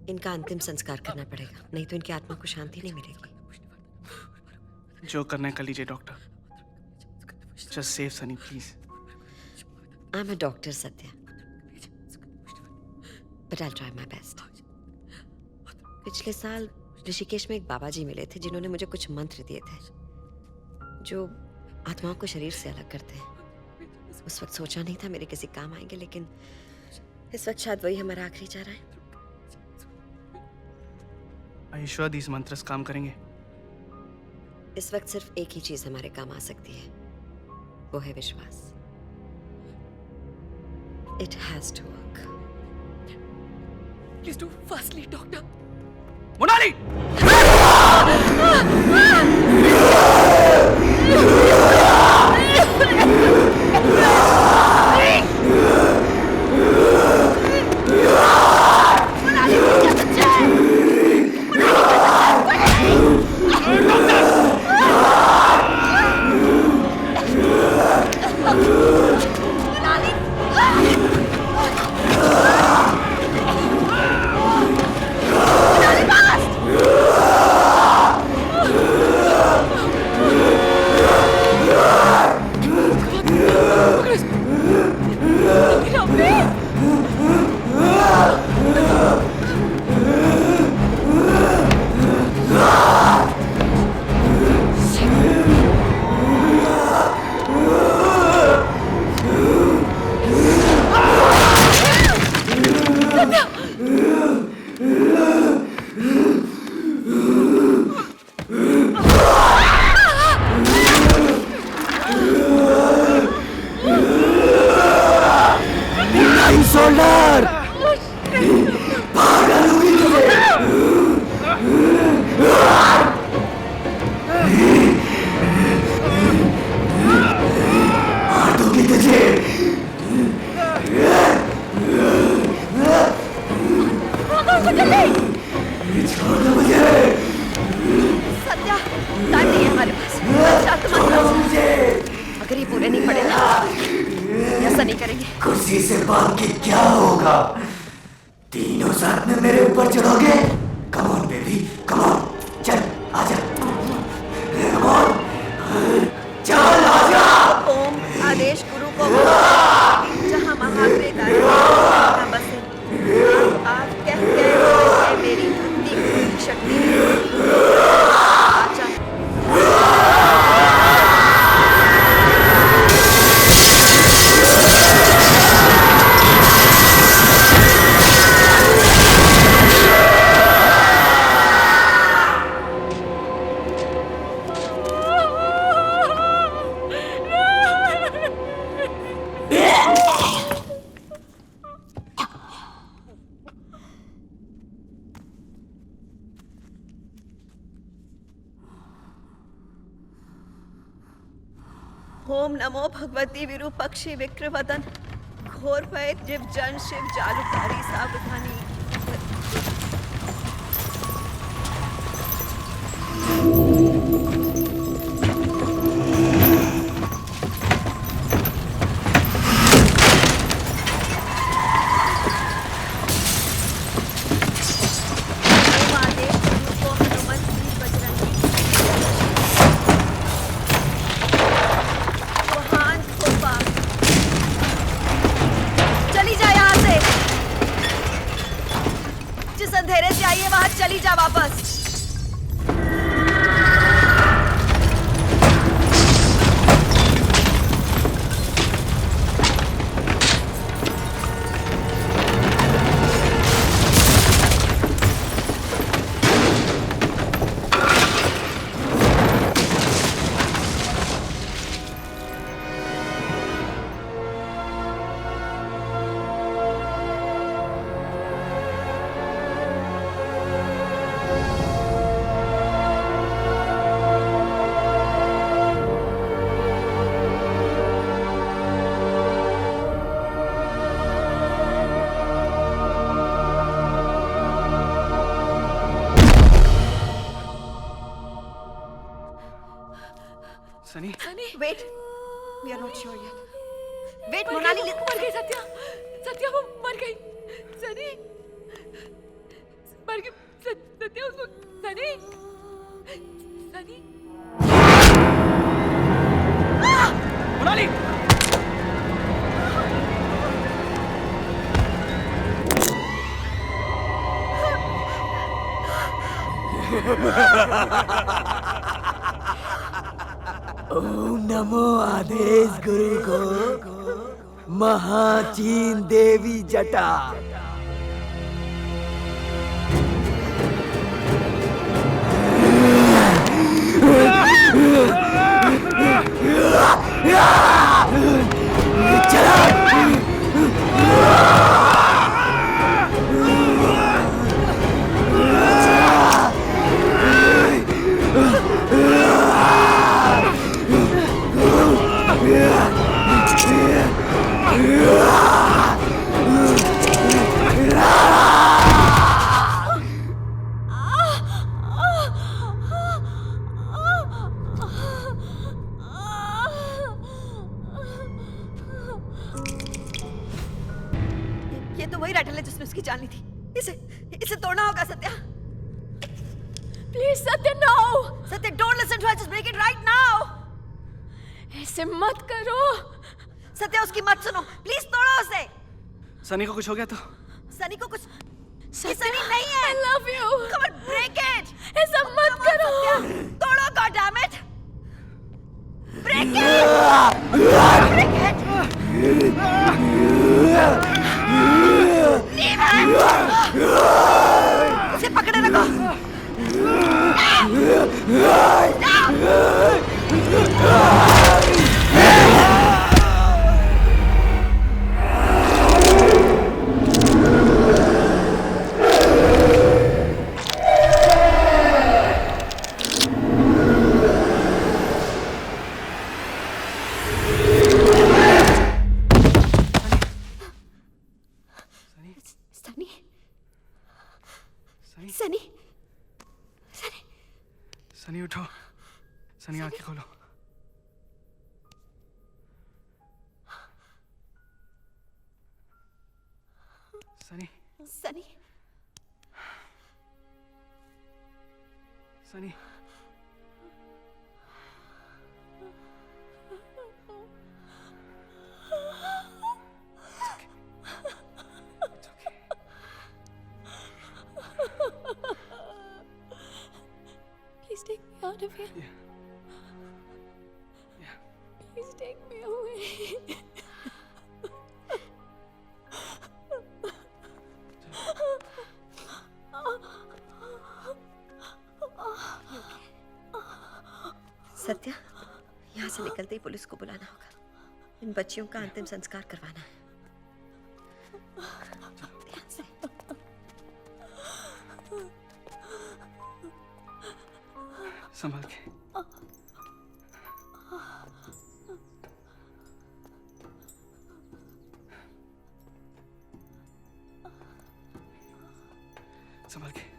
इनका अंतिम संस्कार करना पड़ेगा, नहीं तो इनकी आत्मा को शांति नहीं मिलेगी। जो करना है कर लीजिए doctor. Just save Sunny, please. I'm a doctor, Satya. But I'll try my best. पिछले साल ऋषिकेश में एक बाबा जी मिले थे जिन्होंने मुझे कुछ मंत्र दिए थे जो आत्माओं को शरीर से अलग करते हैं। उस वक्त सोचा नहीं था मेरे किसी काम आएंगे, लेकिन इस वक्त शायद वही हमारा आखिरी चारा है। Are you sure these mantras काम करेंगे? इस वक्त सिर्फ एक ही चीज हमारे काम आ सकती है, वो है विश्वास। It has to work. Please do fastly, doctor. Monali! छोड़ दो मुझे। सत्या, टाइम नहीं है हमारे पास। शांत मत रहो मुझे। अगर ये पूरे नहीं पड़े ना, ऐसा नहीं करेंगे। कुर्सी से भाग के क्या होगा? तीनों साथ में मेरे ऊपर चढ़ोगे? Come on baby, come on, चल आजा। कम ऑन, चल आजा। ओम आदेश गुरु को जहाँ महाप्रेत आए वहाँ बसे। आप कह गए है मेरी भक्ति की शक्ति। आजा। ओम नमो भगवती विरूपक्षी विक्रवदन घोर भय जिव जन शिव जालुकारी सावधानी। अंधेरे से आई है वहां चली जा वापस। Sunny, wait, we are not sure yet. Wait, Monali मर गई सत्या, सत्या वो मर गई। सनी मर गई। सत्या उसको सनी सनी मोनाली ओम नमो आदेश गुरु को महाचीन देवी जटा। ये तो वही रैटल है जिसने उसकी जान ली थी। इसे तोड़ना होगा Satya. Please Satya no. Satya don't listen to her, just break it right now. ऐसे मत करो। सत्या उसकी मत सुनो, प्लीज तोड़ो उसे। सनी को कुछ हो गया तो? सनी को कुछ सनी नहीं है। I love you. Come on, break it. ऐसा मत करो। तोड़ो, God damn it. Break it. Break it. Leave it. उसे पकड़े रखो। सनी सनी सनी सनी उठो। सनी आंखें खोलो। Sunny Sunny Sunny Please take me out of here. Please take me away. Satya, यहाँ से निकलते ही पुलिस को बुलाना होगा। इन बच्चियों का अंतिम संस्कार करवाना है। ध्यान से। संभाल के। संभाल के।